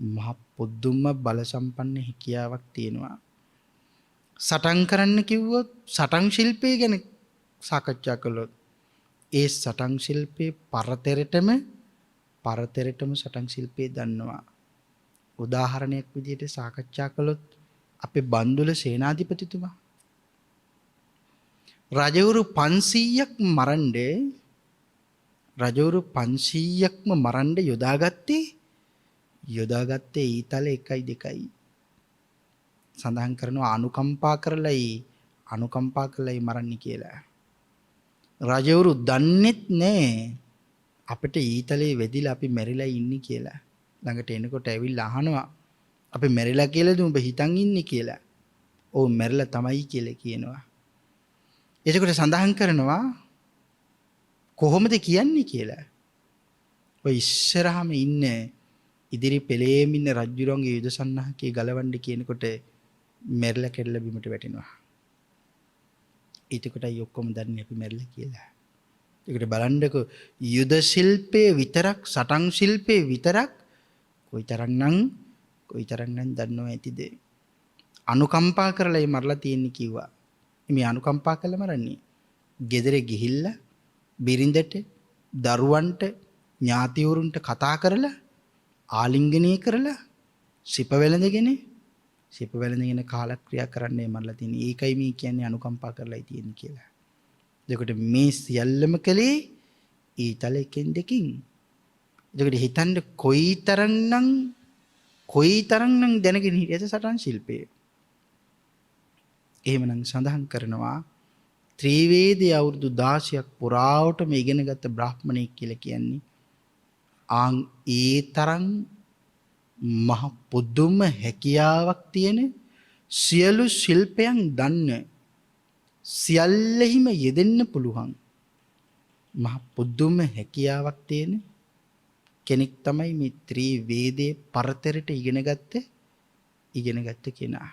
මහ පුදුම බල සම්පන්න හැකියාවක් තියෙනවා. සටන් කරන්න කිව්වොත් සටන් ශිල්පය ගැන සාකච්ඡා කළොත් ඒ සටන් ශිල්පයේ පරතරටම සටන් ශිල්පය දන්නවා. උදාහරණයක් විදිහට සාකච්ඡා කළොත් අපේ බන්දුල සේනාධිපතිතුමා රජවරු 500ක්ම මරන්න යොදාගත්තේ ඊතල 1යි 2යි. සඳහන් කරනවා අනුකම්පා කරලයි මරන්න කියලා. රජවරු දන්නෙත් නෑ අපිට ඊතලේ වෙදිලා අපි මැරිලා ඉන්නේ කියලා. ළඟට එනකොට ඇවිල්ලා අහනවා අපි මැරිලා කියලාද උඹ හිතන් ඉන්නේ කියලා. ඔව් මැරිලා තමයි කියලා කියනවා. එතකොට සඳහන් කරනවා කොහොමද කියන්නේ කියලා. ඔය ඉස්සරහම ඉන්න ඉදිරි පෙළේම ඉන්න රජුරන්ගේ යුද සන්නහකේ ගලවන්න කියනකොට මැරිලා කෙරලා බිමට වැටෙනවා. එතකොටයි ඔක්කොම දන්නේ අපි මැරිලා කියලා. ඒකට බලන්නකො යුද ශිල්පයේ විතරක් සටන් ශිල්පයේ විතරක් කොයිතරම්නම් දන්නව ඇතිද? අනුකම්පා කරලා මරලා තියෙන්නේ කිව්වා. මේ අනුකම්පා කළා මරන්නේ. ගෙදර ගිහිල්ලා බිරිඳට දරුවන්ට ඥාතිවරුන්ට කතා කරලා ආලිංගනය කරලා සිප වැළඳගෙන කාලක්‍රියා කරන්නයි මරලා තියෙන්නේ. ඒකයි මේ කියන්නේ අනුකම්පා කරලායි තියෙන්නේ කියලා. එතකොට මේ සියල්ලම කලේ ඊතල එකෙන් දෙකින්. එතකොට හිතන්න කොයිතරම්නම් දැනගෙන හිටියද සටන් ශිල්පය. එහෙමනම් සඳහන් කරනවා ත්‍රිවේදයේ අවුරුදු 16ක් පුරාවටම ඉගෙනගත්ත බ්‍රාහ්මණයෙක් කියලා කියන්නේ ඒ තරම් මහ පුදුම හැකියාවක් තියෙන සියලු ශිල්පයන් දන්න සියල්ලෙහිම යෙදෙන්න පුළුවන් මහ පුදුම හැකියාවක් තියෙන කෙනෙක් තමයි මේ ත්‍රිවේදයේ පරතරට ඉගෙනගත්ත කෙනා.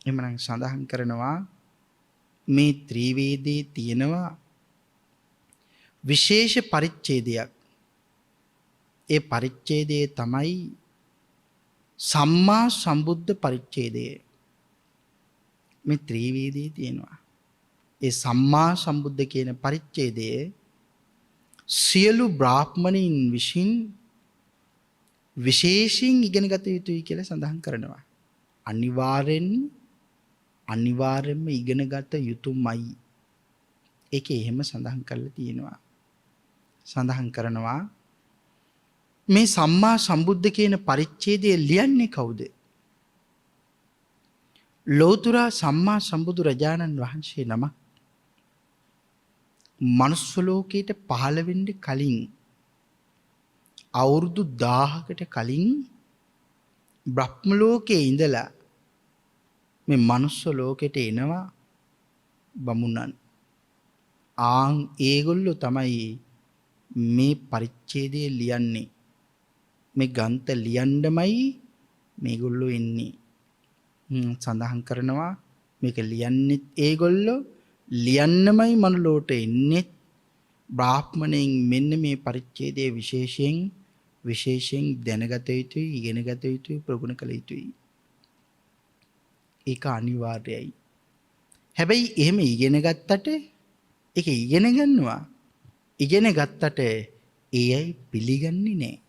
එමනම් සඳහන් කරනවා මේ ත්‍රිවේදයේ තියෙනවා විශේෂ පරිච්ඡේදයක්. ඒ පරිච්ඡේදය තමයි සම්මා සම්බුද්ධ පරිච්ඡේදය. මේ ත්‍රිවේදයේ තියෙනවා. ඒ සම්මා සම්බුද්ධ කියන පරිච්ඡේදයේ සියලු බ්‍රාහ්මණයින් විසින් විශේෂයෙන් ඉගෙන ගත යුතුයි කියලා සඳහන් කරනවා. අනිවාර්යෙන්ම ඉගෙන ගත යුතුමයි. ඒකේ එහෙම සඳහන් කරලා තියෙනවා. සඳහන් කරනවා මේ සම්මා සම්බුද්ධ කියන පරිච්ඡේදය ලියන්නේ කවුද? ලෝතර සම්මා සම්බුදු රජාණන් වහන්සේ නම මනුස්ස ලෝකයට පහළ වෙන්න කලින් අවුරුදු 1000කට කලින් බ්‍රහ්ම ලෝකයේ ඉඳලා මේ මනුස්ස ලෝකෙට එනවා බමුණන්. ඒගොල්ලෝ තමයි මේ පරිච්ඡේදය ලියන්නේ. මේ ග්‍රන්ථ ලියන්නමයි මේගොල්ලෝ එන්නේ. සඳහන් කරනවා මේක ලියන්නෙත් ඒගොල්ලෝ ලියන්නමයි මනුලෝට එන්නේ බ්‍රාහ්මණයින්. මෙන්න මේ පරිච්ඡේදයේ විශේෂයෙන් දැනගත යුතුයි, ඉගෙනගත යුතුයි, ප්‍රගුණ කළ යුතුයි. ඒක අනිවාර්යයි. හැබැයි එහෙම ඉගෙන ගත්තට ඒක ඉගෙන ගන්නවා. ඉගෙන ගත්තට ඒ අය පිළිගන්නේ නැහැ.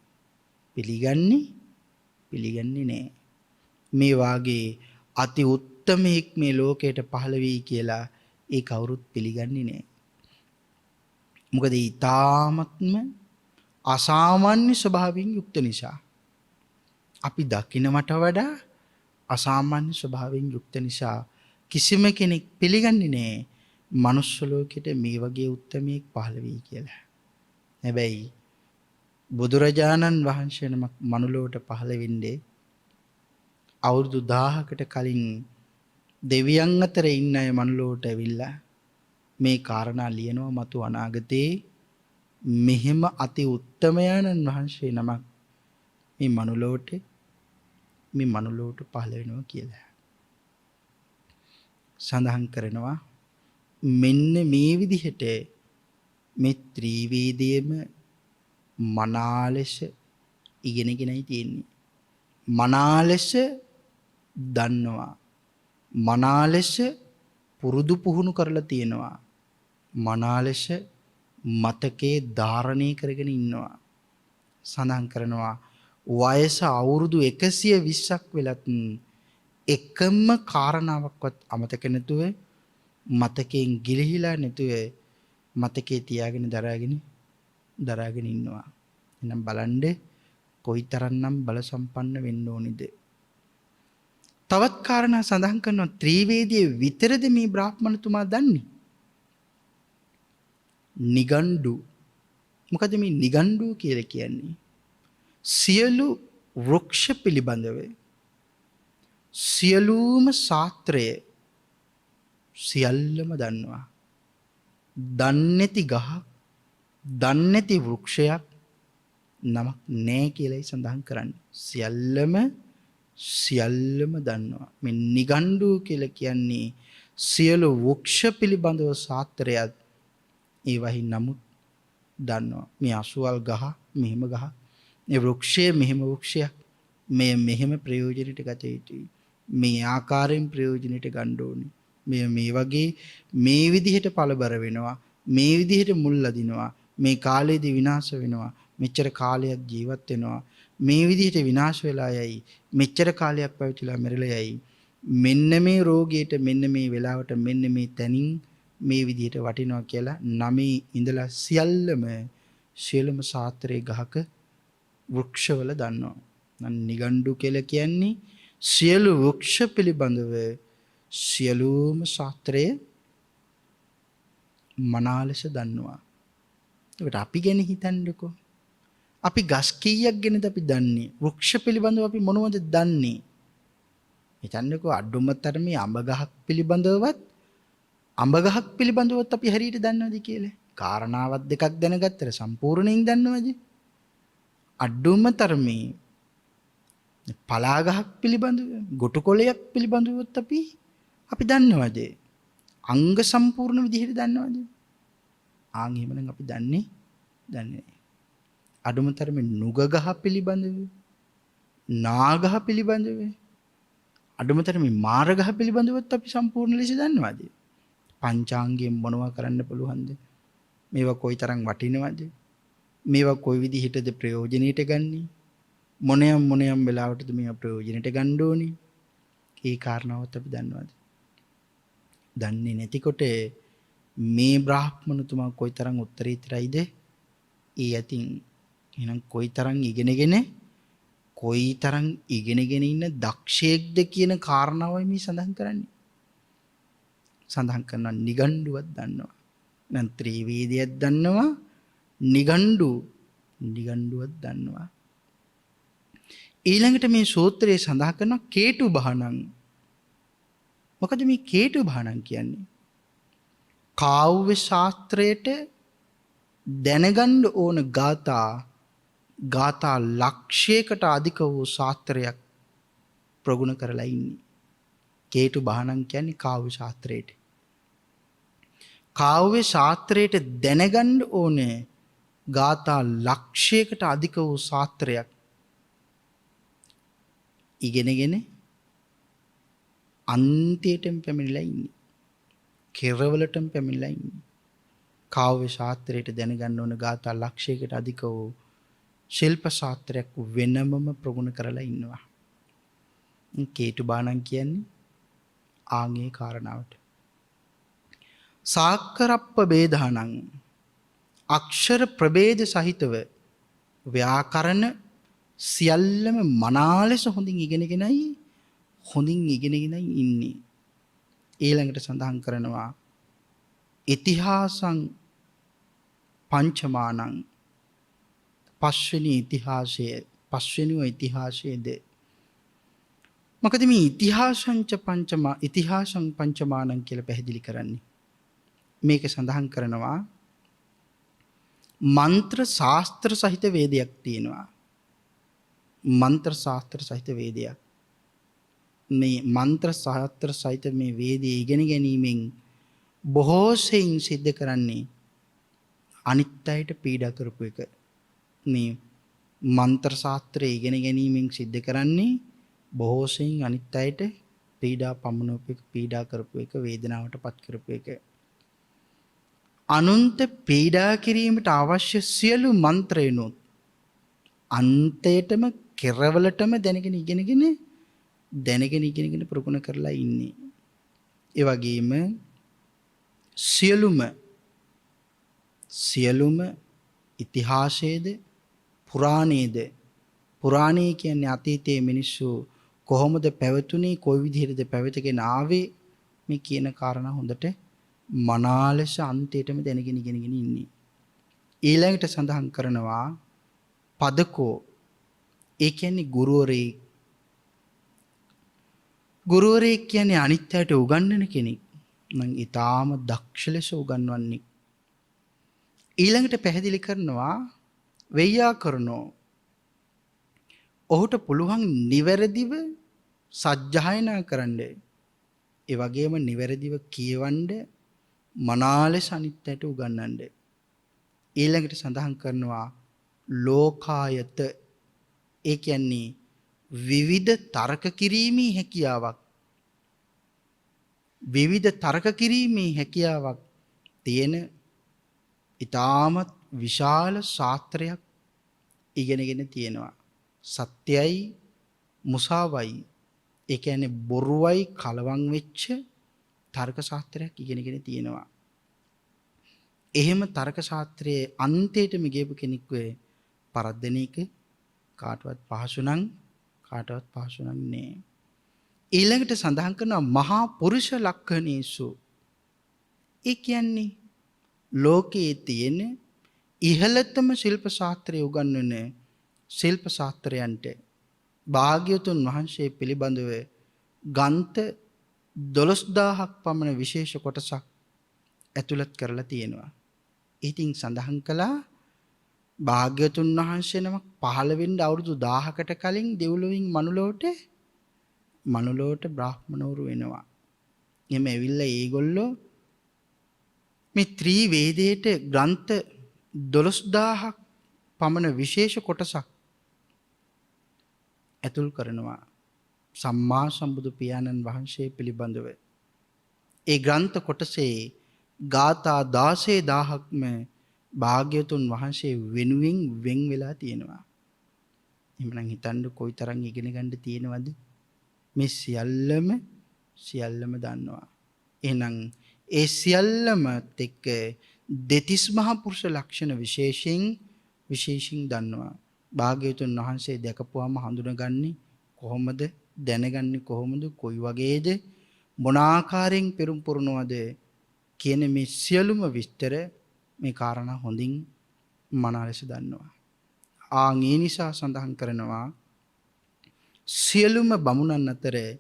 පිළිගන්නේ නැහැ. මේ වාගේ අති උත්තමයෙක් මේ ලෝකයට පහළ වෙයි කියලා ඒ කවුරුත් පිළිගන්නේ නැහැ. මොකද ඊ타ත්ම අසාමාන්‍ය ස්වභාවයෙන් යුක්ත නිසා. අපි දකින්නට වඩා අසාමාන්‍ය ස්වභාවයෙන් යුක්ත නිසා කිසිම කෙනෙක් පිළිගන්නේ නැහැ මනුස්ස ලෝකෙට මේ වගේ උත්තමයෙක් පහළ වෙයි කියලා. හැබැයි බුදුරජාණන් වහන්සේ නමක් මනුලොවට පහළ වෙන්නේ අවුරුදු 1000කට කලින් දෙවියන් අතර ඉන්න අය මනුලොවට ඇවිල්ලා මේ කාරණා ලියනවා මතු අනාගතේ මෙහෙම අති උත්තමයන්න් වහන්සේ නමක් මේ මනුලොවට පහළ වෙනවා කියලා. සඳහන් කරනවා මෙන්න මේ විදිහට මේ ත්‍රිවේදයේම මනාලෙස ඉගෙනගෙනයි තියෙන්නේ. මනා ලෙස දන්නවා. මනා ලෙස පුරුදු පුහුණු කරලා තියෙනවා. මනා ලෙස මතකේ ධාරණය කරගෙන ඉන්නවා. සඳහන් කරනවා වයස අවුරුදු 120ක් වෙලත් එකම කාරණාවක්වත් අමතක නැතුව මතකයෙන් ගිලිහිලා නැතුව මතකේ තියාගෙන දරාගෙන ඉන්නවා. එහෙනම් බලන්න කොයිතරම්නම් බල සම්පන්න වෙන්න ඕනිද? තවත් කාරණා සඳහන් කරනවා ත්‍රිවේදයේ විතරද මේ බ්‍රාහ්මණතුමා දන්නේ? නිගණ්ඩු. මොකද මේ නිගණ්ඩු කියලා කියන්නේ? සියලු වෘක්ෂ පිළිබඳව සියලුම ශාස්ත්‍රය සියල්ලම දන්නවා. දන්නේති ගහ, දන්නේති වෘක්ෂයක් නමක් නැහැ කියලායි සඳහන් කරන්නේ. සියල්ලම දන්නවා. මේ නිගණ්ඩු කියලා කියන්නේ සියලු වෘක්ෂ පිළිබඳව ශාස්ත්‍රයත් ඒ වහි නමුත් දන්නවා. මේ අසුවල් ගහ මෙහෙම ගහ, මේ වෘක්ෂය මෙහෙම වෘක්ෂයක්, මෙහෙම ප්‍රයෝජනෙට ගත යුතුයි. මේ ආකාරයෙන් ප්‍රයෝජනෙට ගන්න ඕනේ. මේ වගේ මේ විදිහට පළබර වෙනවා, මේ විදිහට මුල් ලදිනවා, මේ කාලේදී විනාශ වෙනවා, මෙච්චර කාලයක් ජීවත් වෙනවා, මේ විදිහට විනාශ වෙලා යයි, මෙච්චර කාලයක් පැවතිලා මැරිලා යයි, මෙන්න මේ රෝගියට මෙන්න මේ වෙලාවට මෙන්න මේ තැනින් මේ විදිහට වටිනවා කියලා නමේ ඉඳලා සියල්ලම ශාස්ත්‍රයේ ගහක වෘක්ෂවල දන්නවා. නම් නිගණ්ඩු කියලා කියන්නේ සියලු වෘක්ෂ පිළිබඳව සියලුම ශාස්ත්‍රය මනා ලෙස දන්නවා. ඒකට අපි ගැන හිතන්නකෝ. අපි ගස් කීයක් ගැනද අපි දන්නේ? වෘක්ෂ පිළිබඳව අපි මොනවද දන්නේ? හිතන්නකෝ අඩුම තරමේ අඹ ගහක් පිළිබඳවත් අපි හරියට දන්නවද කියලා? කාරණාවක් දෙකක් දැනගත්තට සම්පූර්ණයෙන් දන්නවද? අඩුම තරමේ පලාගහක් පිළිබඳව, ගොටුකොළයක් පිළිබඳවත් අපි දන්නවද? අංග සම්පූර්ණ විදිහට දන්නවද? එහෙමනම් අපි දන්නේ නැහැ. අඩුම තරමේ නුග ගහ පිළිබඳව, නාගහ පිළිබඳව, අඩුම තරමේ මාර ගහ පිළිබඳවත් අපි සම්පූර්ණ ලෙස දන්නවද? පංචාංගයෙන් මොනවා කරන්න පුළුවන්ද? මේවා කොයිතරම් වටිනවද? මේවා කොයි විදිහටද ප්‍රයෝජනෙට ගන්නේ? මොනියම් වෙලාවටද මේවා ප්‍රයෝජනෙට ගන්න ඕනේ? ඒ කාරණාවත් අපි දන්නවද? දන්නේ නැතිකොට මේ බ්‍රාහ්මණතුමා කොයිතරම් උත්තරීතරයිද? ඇතින් එහෙනම් කොයිතරම් ඉගෙනගෙන ඉන්න දක්ෂයෙක්ද කියන කාරණාවයි මේ සඳහන් කරන්නේ. සඳහන් කරනවා නිගණ්ඩුවක් දන්නවා. නම් ත්‍රිවේදයක් දන්නවා, නිගණ්ඩුවක් දන්නවා. ඊළඟට මේ සූත්‍රයේ සඳහන් කරනවා කේතු බහණං. මොකද මේ කේතු බහණං කියන්නේ? කාව්‍ය ශාස්ත්‍රයට දැනගන්න ඕන ගාථා ලක්ෂයකට අධික වූ ශාස්ත්‍රයක් ප්‍රගුණ කරලා ඉන්නේ. කේතු බහණං කියන්නේ කාව්‍ය ශාස්ත්‍රයට. කාව්‍ය ශාස්ත්‍රයට දැනගන්න ඕනේ ගාථා ලක්ෂයකට අධික වූ ශාස්ත්‍රයක් ඉගෙනගෙන අන්තියටම පැමිණිලා ඉන්නේ. කෙරවලටම පැමිණිලා ඉන්නේ. කාව්‍ය ශාස්ත්‍රයට දැනගන්න ඕන ගාථා ලක්ෂයකට අධික වූ ශිල්ප ශාස්ත්‍රයක් වෙනමම ප්‍රගුණ කරලා ඉන්නවා. කේතු බාණන් කියන්නේ ආන්ගේ කාරණාවට. සාක්කරප්ප බේදානං අක්ෂර ප්‍රභේද සහිතව ව්‍යාකරණ සියල්ලම මනා ලෙස හොඳින් ඉගෙනගෙනයි ඉන්නේ. ඊළඟට සඳහන් කරනවා ඉතිහාසං පංචමානං පස්වෙනි ඉතිහාසයේද. මොකද මේ ඉතිහාසං පංචමානං කියලා පැහැදිලි කරන්නේ? මේක සඳහන් කරනවා මන්ත්‍ර ශාස්ත්‍ර සහිත වේදයක් තියෙනවා. මන්ත්‍ර ශාස්ත්‍ර සහිත වේදයක්. මේ මන්ත්‍ර ශාස්ත්‍ර සහිත මේ වේදේ ඉගෙන ගැනීමෙන් බොහෝ සෙයින් සිද්ධ කරන්නේ අනිත් අයට පීඩා කරපු එක. මේ මන්ත්‍ර ශාස්ත්‍රය ඉගෙන ගැනීමෙන් සිද්ධ කරන්නේ බොහෝ සෙයින් අනිත් අයට පීඩා පමුණුවපු එක, පීඩා කරපු එක, වේදනාවට පත් කරපු එක. අනුන්ට පීඩා කිරීමට අවශ්‍ය සියලු මන්ත්‍රයනොත් අන්තයටම කෙරවලටම දැනගෙන ඉගෙනගෙන ප්‍රගුණ කරලා ඉන්නේ. ඒ වගේම සියලුම ඉතිහාසයේද පුරාණයේ කියන්නේ අතීතයේ මිනිස්සු කොහොමද පැවතුනේ, කොයි විදිහටද පැවතගෙන ආවේ, මේ කියන කාරණා හොඳට මනා ලෙස අන්තයටම දැනගෙන ඉගෙනගෙන ඉන්නේ. ඊළඟට සඳහන් කරනවා පදකෝ, ඒ කියන්නේ ගුරුවරයෙක් කියන්නේ අනිත් අයට උගන්වන කෙනෙක් නම් ඊටාම දක්ෂ ලෙස උගන්වන්නේ. ඊළඟට පැහැදිලි කරනවා වෛයාකරණෝ, ඔහුට පුළුවන් නිවැරදිව සජ්ජායනා කරන්න, ඒ වගේම නිවැරදිව කියවන්න, මනා ලෙස අනිත් අයට උගන්වන්න. ඊළඟට සඳහන් කරනවා ලෝකායත, ඒ කියන්නේ විවිධ තර්ක කිරීමේ හැකියාවක් තියෙන ඊටාමත් විශාල ශාස්ත්‍රයක් ඉගෙනගෙන තියෙනවා. සත්‍යයි මුසාවයි, ඒ කියන්නේ බොරුවයි කලවම් වෙච්ච තර්ක ශාස්ත්‍රයක් ඉගෙනගෙන තියෙනවා. එහෙම තර්ක ශාස්ත්‍රයේ අන්තයටම ගියපු කෙනෙක් වෙ පරද්දන එක කාටවත් පහසු නම් නෑ. ඊළඟට සඳහන් කරනවා මහා පුරුෂ ලක්ෂණේසු, ඒ කියන්නේ ලෝකයේ තියෙන ඉහළතම ශිල්ප ශාස්ත්‍රය උගන්වන ශිල්ප ශාස්ත්‍රයන්ට භාග්‍යවතුන් වහන්සේ පිළිබඳව ග්‍රන්ථ 12000ක් පමණ විශේෂ කොටසක් ඇතුළත් කරලා තියෙනවා. ඉතින් සඳහන් කළා භාග්‍යවතුන් වහන්සේ නමක් පහළ වෙන්න අවුරුදු 1000කට කලින් දෙව්ලොවින් මනුලොවට බ්‍රාහ්මණවරු වෙනවා. එහම ඇවිල්ලා ඒගොල්ලෝ මේ ත්‍රී වේදයට ග්‍රන්ථ 12000ක් පමණ විශේෂ කොටසක් ඇතුල් කරනවා සම්මා සම්බුදු පියාණන් වහන්සේ පිළිබඳව. ඒ ග්‍රන්ථ කොටසේ ගාථා 16000ක්ම භාග්‍යවතුන් වහන්සේ වෙනුවෙන් වෙන් වෙලා තියෙනවා. එහෙමනම් හිතන්න කොයිතරම් ඉගෙන ගන්න තියෙනවද? මේ සියල්ලම දන්නවා. එහෙනම් ඒ සියල්ලමත් එක්ක දෙතිස් මහා පුරුෂ ලක්ෂණ විශේෂයෙන් දන්නවා. භාග්‍යවතුන් වහන්සේ දැකපුවාම හඳුනගන්නේ කොහොමද? දැනගන්නේ කොහොමද? කොයි වගේද? මොන ආකාරයෙන් පෙරම් පුරනවද කියන මේ සියලුම විස්තර මේ කාරණා හොඳින් මනා ලෙස දන්නවා. ඒ නිසා සඳහන් කරනවා සියලුම බමුණන් අතර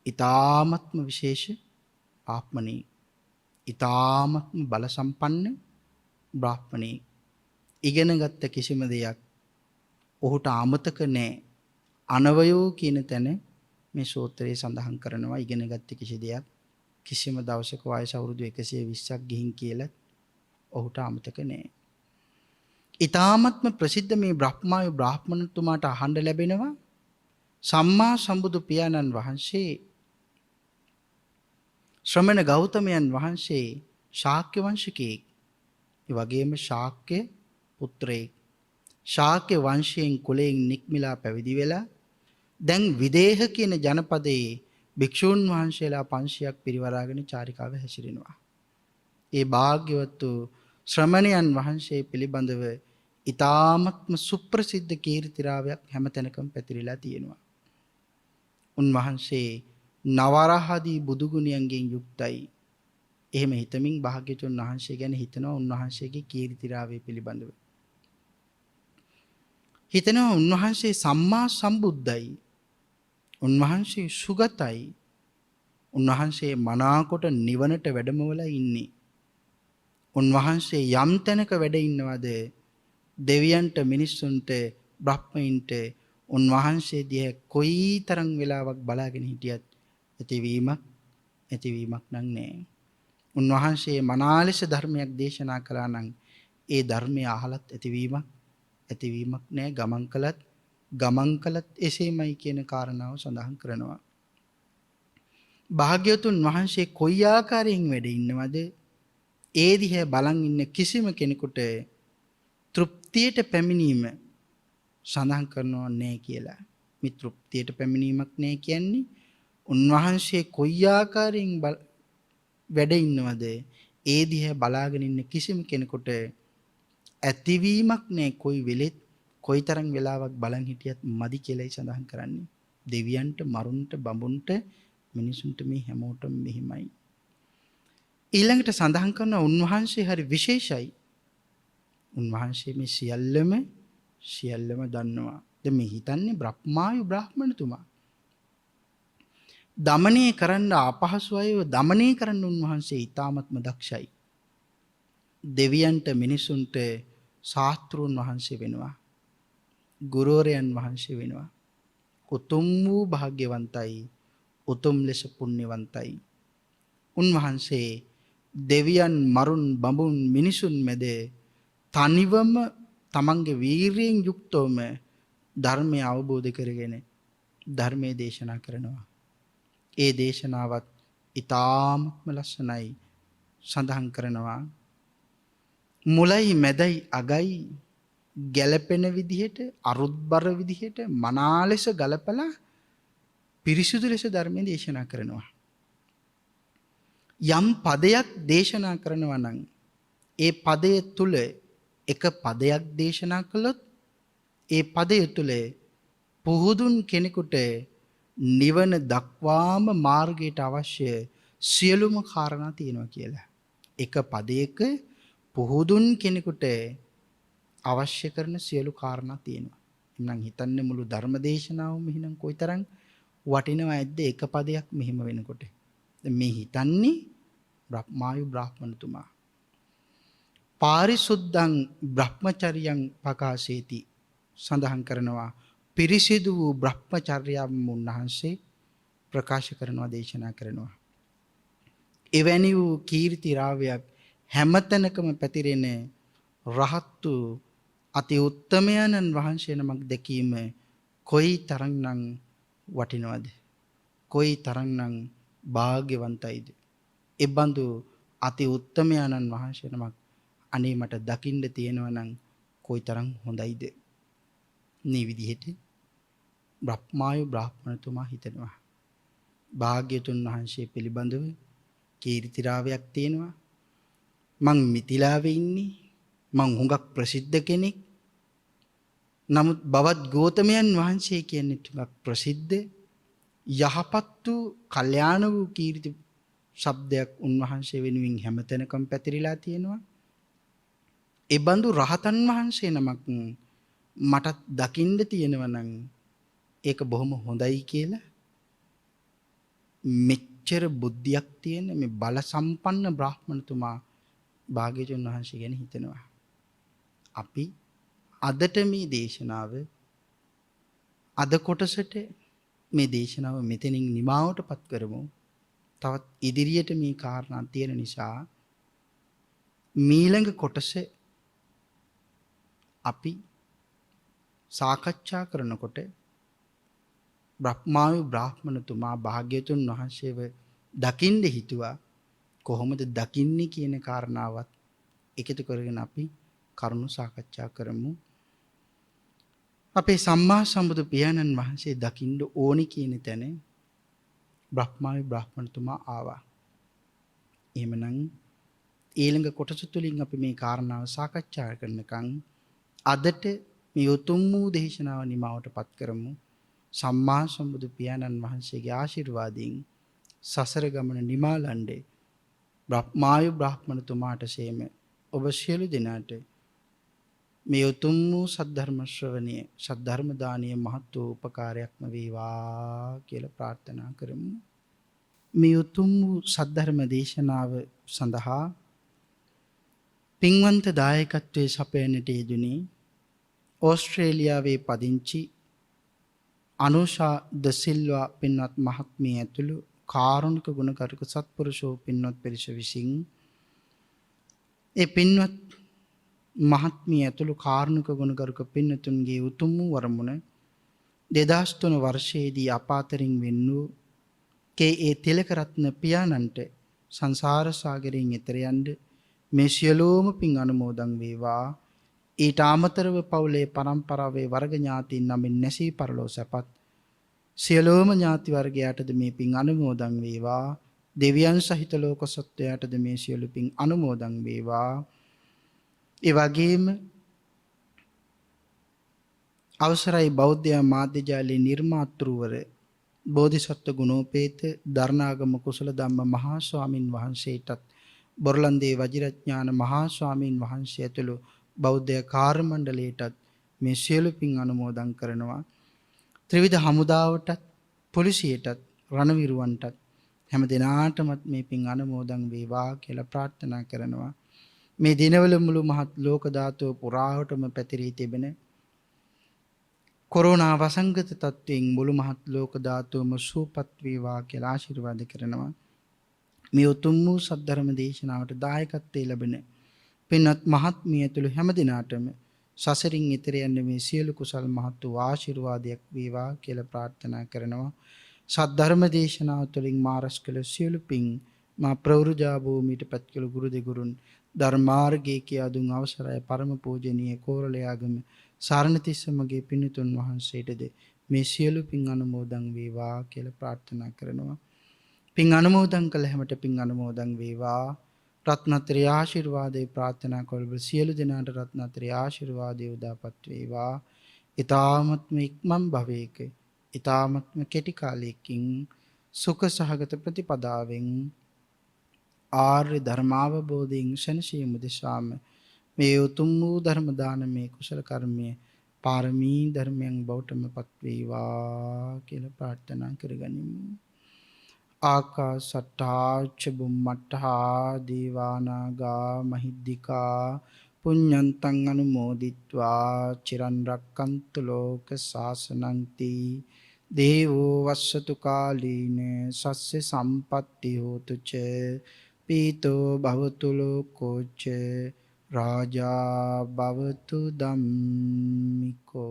ඊ타ත්ම විශේෂ ආත්මණී, ඊ타ත්ම බල සම්පන්න බ්‍රාහ්මණී. ඉගෙනගත්ත කිසිම දෙයක් ඔහුට අමතක නැහැ. අනවයෝ කියන තැන මේ සූත්‍රයේ සඳහන් කරනවා ඉගෙනගත්ත කිසි දෙයක් කිසිම දවසක වයස අවුරුදු 120ක් ගිහින් කියලා ඔහුට අමතක නැහැ. ඊ타ත්ම ප්‍රසිද්ධ මේ බ්‍රාහ්මණතුමාට අහන්න ලැබෙනවා සම්මා සම්බුදු පියාණන් වහන්සේ ශ්‍රමණ ගෞතමයන් වහන්සේ ශාක්‍ය වංශිකයෙක්. ඒ වගේම ශාක්‍ය පුත්‍රයෙක්. ශාක්‍ය වංශයෙන් කුලයෙන් නික්මිලා පැවිදි වෙලා දැන් විදේහ කියන ජනපදයේ භික්ෂූන් වහන්සේලා 500ක් පිරිවරාගෙන චාරිකාවේ හැසිරෙනවා. ඒ භාග්‍යවත් ශ්‍රමණයන් වහන්සේ පිළිබඳව ඊ타ත්ම සුප්‍රසිද්ධ කීර්තිරාවයක් හැමතැනකම පැතිරිලා තියෙනවා. උන්වහන්සේ නවරහදී බුදු ගුණයන්ගෙන් යුක්තයි. එහෙම හිතමින් භාග්‍යවතුන් වහන්සේ ගැන හිතනවා උන්වහන්සේගේ කීර්තිරාවය පිළිබඳව. හිතනවා උන්වහන්සේ සම්මා සම්බුද්ධයි. උන්වහන්සේ සුගතයි. උන්වහන්සේ මනාකොට නිවනට වැඩමවලා ඉන්නේ. උන්වහන්සේ යම් තැනක වැඩ ඉන්නවද දෙවියන්ට, මිනිස්සුන්ට, බ්‍රහ්මයින්ට උන්වහන්සේ දිහා කොයිතරම් වෙලාවක් බලාගෙන හිටියත් ඇතිවීමක් නම් නැහැ. උන්වහන්සේ මනාලෙස ධර්මයක් දේශනා කළා නම් ඒ ධර්මය අහලත් ඇතිවීමක් ඇතිවීමක් නෑ. ගමන් කළත් එසේමයි කියන කාරණාව සඳහන් කරනවා. භාග්‍යවතුන් වහන්සේ කොයි ආකාරයෙන් වැඩ ඉන්නවද? ඒ දිහා බලන් ඉන්න කිසිම කෙනෙකුට තෘප්තියට පැමිණීම සඳහන් කරනවා නෑ කියලා. මේ තෘප්තියට පැමිණීමක් නෑ කියන්නේ උන්වහන්සේ කොයි ආකාරයෙන් වැඩ ඉන්නවද? ඒ දිහා බලාගෙන ඉන්න කිසිම කෙනෙකුට ඇතිවීමක් නෑ. කොයි වෙලෙත් කොයිතරම් වෙලාවක් බලන් හිටියත් මදි කියලායි සඳහන් කරන්නේ. දෙවියන්ට, මරුන්ට, බඹුන්ට, මිනිසුන්ට මේ හැමෝටම මෙහිමයි. ඊළඟට සඳහන් කරන උන්වහන්සේ හරි විශේෂයි. උන්වහන්සේ මේ සියල්ලම දන්නවා. දැන් මේ හිතන්නේ බ්‍රහ්මායු බ්‍රාහ්මණතුමා. දමනය කරන්න අපහසු අයව දමනය කරන්න උන්වහන්සේ ඊ타ත්ම දක්ෂයි. දෙවියන්ට මිනිසුන්ට ශාස්ත්‍රූන් වහන්සේ වෙනවා. ගුරුවරයන් වහන්සේ වෙනවා. උතුම් වූ භාග්‍යවන්තයි. උතුම් ලෙස පුණ්‍යවන්තයි. උන්වහන්සේ දෙවියන්, මරුන්, බඹුන්, මිනිසුන් මැද තනිවම තමන්ගේ වීරියෙන් යුක්තවම ධර්මය අවබෝධ කරගෙන ධර්මයේ දේශනා කරනවා. ඒ දේශනාවත් ඊ타ත්ම ලස්සනයි. සඳහන් කරනවා මුලයි මැදයි අගයි ගැළපෙන විදිහට, අරුත්බර විදිහට මනා ලෙස ගලපලා පිරිසුදු ලෙස ධර්මයේ දේශනා කරනවා. යම් පදයක් දේශනා කරනවා නම් ඒ පදය තුල එක පදයක් දේශනා කළොත් ඒ පදය තුල පුහුදුන් කෙනෙකුට නිවන දක්වාම මාර්ගයට අවශ්‍ය සියලුම කාරණා තියෙනවා කියලා. එක පදයක පුහුදුන් කෙනෙකුට අවශ්‍ය කරන සියලු කාරණා තියෙනවා. එනම් හිතන්නේ මුළු ධර්ම දේශනාවම එහෙනම් කොයිතරම් වටිනවා ඇද්ද එක පදයක් මෙහෙම වෙනකොට. මේ හිතන්නේ බ්‍රහ්මායු බ්‍රාහ්මණතුමා. පාරිසුද්ධං බ්‍රහ්මචර්යං පකාශේති සඳහන් කරනවා. පිරිසිදු වූ බ්‍රහ්මචර්යාව උන්වහන්සේ ප්‍රකාශ කරනවා, දේශනා කරනවා. එවැනි වූ කීර්ති රාවයක් හැමතැනකම පැතිරෙන රහත් වූ අති උත්තමයන්න් වහන්සේ නමක් දැකීම කොයි තරම්නම් වටිනවද? කොයි තරම්නම් භාග්‍යවන්තයිද? ඒ බඳු අති උත්තමයන්න් වහන්සේ නමක් අනේ මට දකින්න තියෙනවා නම් කොයිතරම් හොඳයිද? මේ විදිහට බ්‍රහ්මායු බ්‍රාහ්මණතුමා හිතනවා. භාග්‍යතුන් වහන්සේ පිළිබඳව කීර්තිරාවයක් තියෙනවා. මං මිතිලාවේ ඉන්නේ. මං හුඟක් ප්‍රසිද්ධ කෙනෙක්. නමුත් බවත් ගෞතමයන් වහන්සේ කියන්නේ ටිකක් ප්‍රසිද්ධ යහපත් වූ කල්යාණ වූ කීර්ති ශබ්දයක් උන්වහන්සේ වෙනුවෙන් හැමතැනකම පැතිරිලා තියෙනවා. ඒ බඳු රහතන් වහන්සේ නමක් මට දකින්න තියෙනවා නම් ඒක බොහොම හොඳයි කියලා මෙච්චර බුද්ධියක් තියෙන මේ බල සම්පන්න බ්‍රාහ්මණතුමා භාග්‍යවතුන් වහන්සේ ගැන හිතනවා. අපි අදට මේ දේශනාව අද කොටසට මේ දේශනාව මෙතනින් නිමාවටපත් කරමු. තවත් ඉදිරියට මේ කාරණා තියෙන නිසා මීළඟ කොටස අපි සාකච්ඡා කරනකොට බ්‍රහ්මායු බ්‍රාහ්මණතුමා භාග්‍යවතුන් වහන්සේව දකින්න හිතුවා. කොහොමද දකින්නේ කියන කාරණාවත් එකතු කරගෙන අපි කරුණු සාකච්ඡා කරමු. අපේ සම්මා සම්බුදු පියාණන් වහන්සේ දකින්න ඕනි කියන තැන බ්‍රහ්මායු බ්‍රාහ්මණතුමා ආවා. එහෙමනම් ඊළඟ කොටස තුලින් අපි මේ කාරණාව සාකච්ඡා කරනකම් අදට මේ උතුම් වූ දේශනාව නිමාවටපත් කරමු. සම්මා සම්බුදු පියාණන් වහන්සේගේ ආශිර්වාදයෙන් සසර ගමන නිමාලණ්ඩේ බ්‍රහ්මායු බ්‍රාහ්මණතුමාට සේම ඔබ සියලු දෙනාට මේ උතුම් වූ සද්ධර්ම ශ්‍රවණය, සද්ධර්ම දානීය මහත් වූ උපකාරයක්ම වේවා කියලා ප්‍රාර්ථනා කරමු. මේ උතුම් වූ සද්ධර්ම දේශනාව සඳහා පින්වන්ත දායකත්වයේ සපයන්නට යෙදුනේ ඕස්ට්‍රේලියාවේ පදිංචි අනුෂා ද සිල්වා පින්වත් මහත්මිය ඇතුළු කාරුණික ගුණකරුක සත්පුරුෂෝ පින්වත් පිරිස විසින් ඒ පින්වත් මහත්මිය ඇතුළු කාරුණික ගුණගරුක පින්නතුන්ගේ උතුම් වූ වරමුණ 2003 වර්ෂයේදී අපාතරින් වෙන් වූ ඒ තිලකරත්න පියාණන්ට සංසාර සාගරයෙන් එතෙර යන්න මේ සියලුම පින් අනුමෝදන් වේවා. ඊට අමතරව පවුලේ පරම්පරාවේ වර්ග ඥාතීන් නමින් නැසී පරලෝ සැපත් සියලුම ඥාති වර්ගයාටද මේ පින් අනුමෝදන් වේවා. දෙවියන් සහිත ලෝක සත්වයාටද මේ සියලු පින් අනුමෝදන් වේවා. ඒ වගේම අවසරයි බෞද්ධ මාධ්‍ය ජාලයේ නිර්මාතෘවර බෝධිසත්ව ගුණෝපේත දරණාගම කුසල ධම්ම මහා ස්වාමින් වහන්සේටත් බොරලන්දේ වජිරඥාන මහා ස්වාමින් වහන්සේ ඇතුළු බෞද්ධ කාර්ය මණ්ඩලයටත් මේ සියලු පින් අනුමෝදන් කරනවා. ත්‍රිවිධ හමුදාවටත් පොලිසියටත් රණවිරුවන්ටත් හැම දිනාටමත් මේ පින් අනුමෝදන් වේවා කියලා ප්‍රාර්ථනා කරනවා. මේ දිනවල මුළු මහත් ලෝක ධාතුව පුරාවටම පැතිරී තිබෙන කොරෝනා වසංගත තත්ත්වයෙන් මුළු මහත් ලෝක ධාතුවම සුවපත් වේවා කියලා ආශිර්වාද කරනවා. මේ උතුම් වූ සද්ධර්ම දේශනාවට දායකත්වයේ ලැබෙන පින්වත් මහත්මිය ඇතුළු හැම දිනාටම සසරින් එතෙර යන්න මේ සියලු කුසල් මහත් වූ ආශිර්වාදයක් වේවා කියලා ප්‍රාර්ථනා කරනවා. සද්ධර්ම දේශනාව තුළින් මාරස් කළ සියලු පින් මා ප්‍රවෘජා භූමියට පත් කළ ගුරු දෙගුරුන් ධර්මාර්ගයේ කියා දුන් අවසරයි පරම පූජනීය කෝරළයාගම සාරණතිස්ස මගේ පින්තුන් වහන්සේටද මේ සියලු පින් අනුමෝදන් වේවා කියලා ප්‍රාර්ථනා කරනවා. පින් අනුමෝදන් කළ හැමට පින් අනුමෝදන් වේවා. රත්නත්‍රි ආශිර්වාදේ ප්‍රාර්ථනා කළ සියලු දෙනාට රත්නත්‍රි ආශිර්වාදේ උදාපත් වේවා. ඊ타මත්ම ඉක්මන් භවයක ඊ타මත්ම කෙටි කාලයකින් සුඛ සහගත ප්‍රතිපදාවෙන් ආර්ය ධර්මාවබෝධයෙන් ශනසීම දෙසාම මේ උතුම් වූ ධර්ම දානමේ කුසල කර්මය පාරමී ධර්මයන් බවටම පත් වේවා කියලා ප්‍රාර්ථනා කරගනිමු. ආකාසට්ටා ච බුම්මට්ටා දීවානාගා මහිද්దికා පුඤ්ඤන්තං අනුමෝදිත්වා චිරන් රක්칸තු ලෝක සාසනං දේවෝ වස්සතු කාලීන සස්්‍ය සම්පත්ති හෝතු ච පීතෝ භවතු ලෝකෝ ච රාජා භවතු ධම්මිකෝ.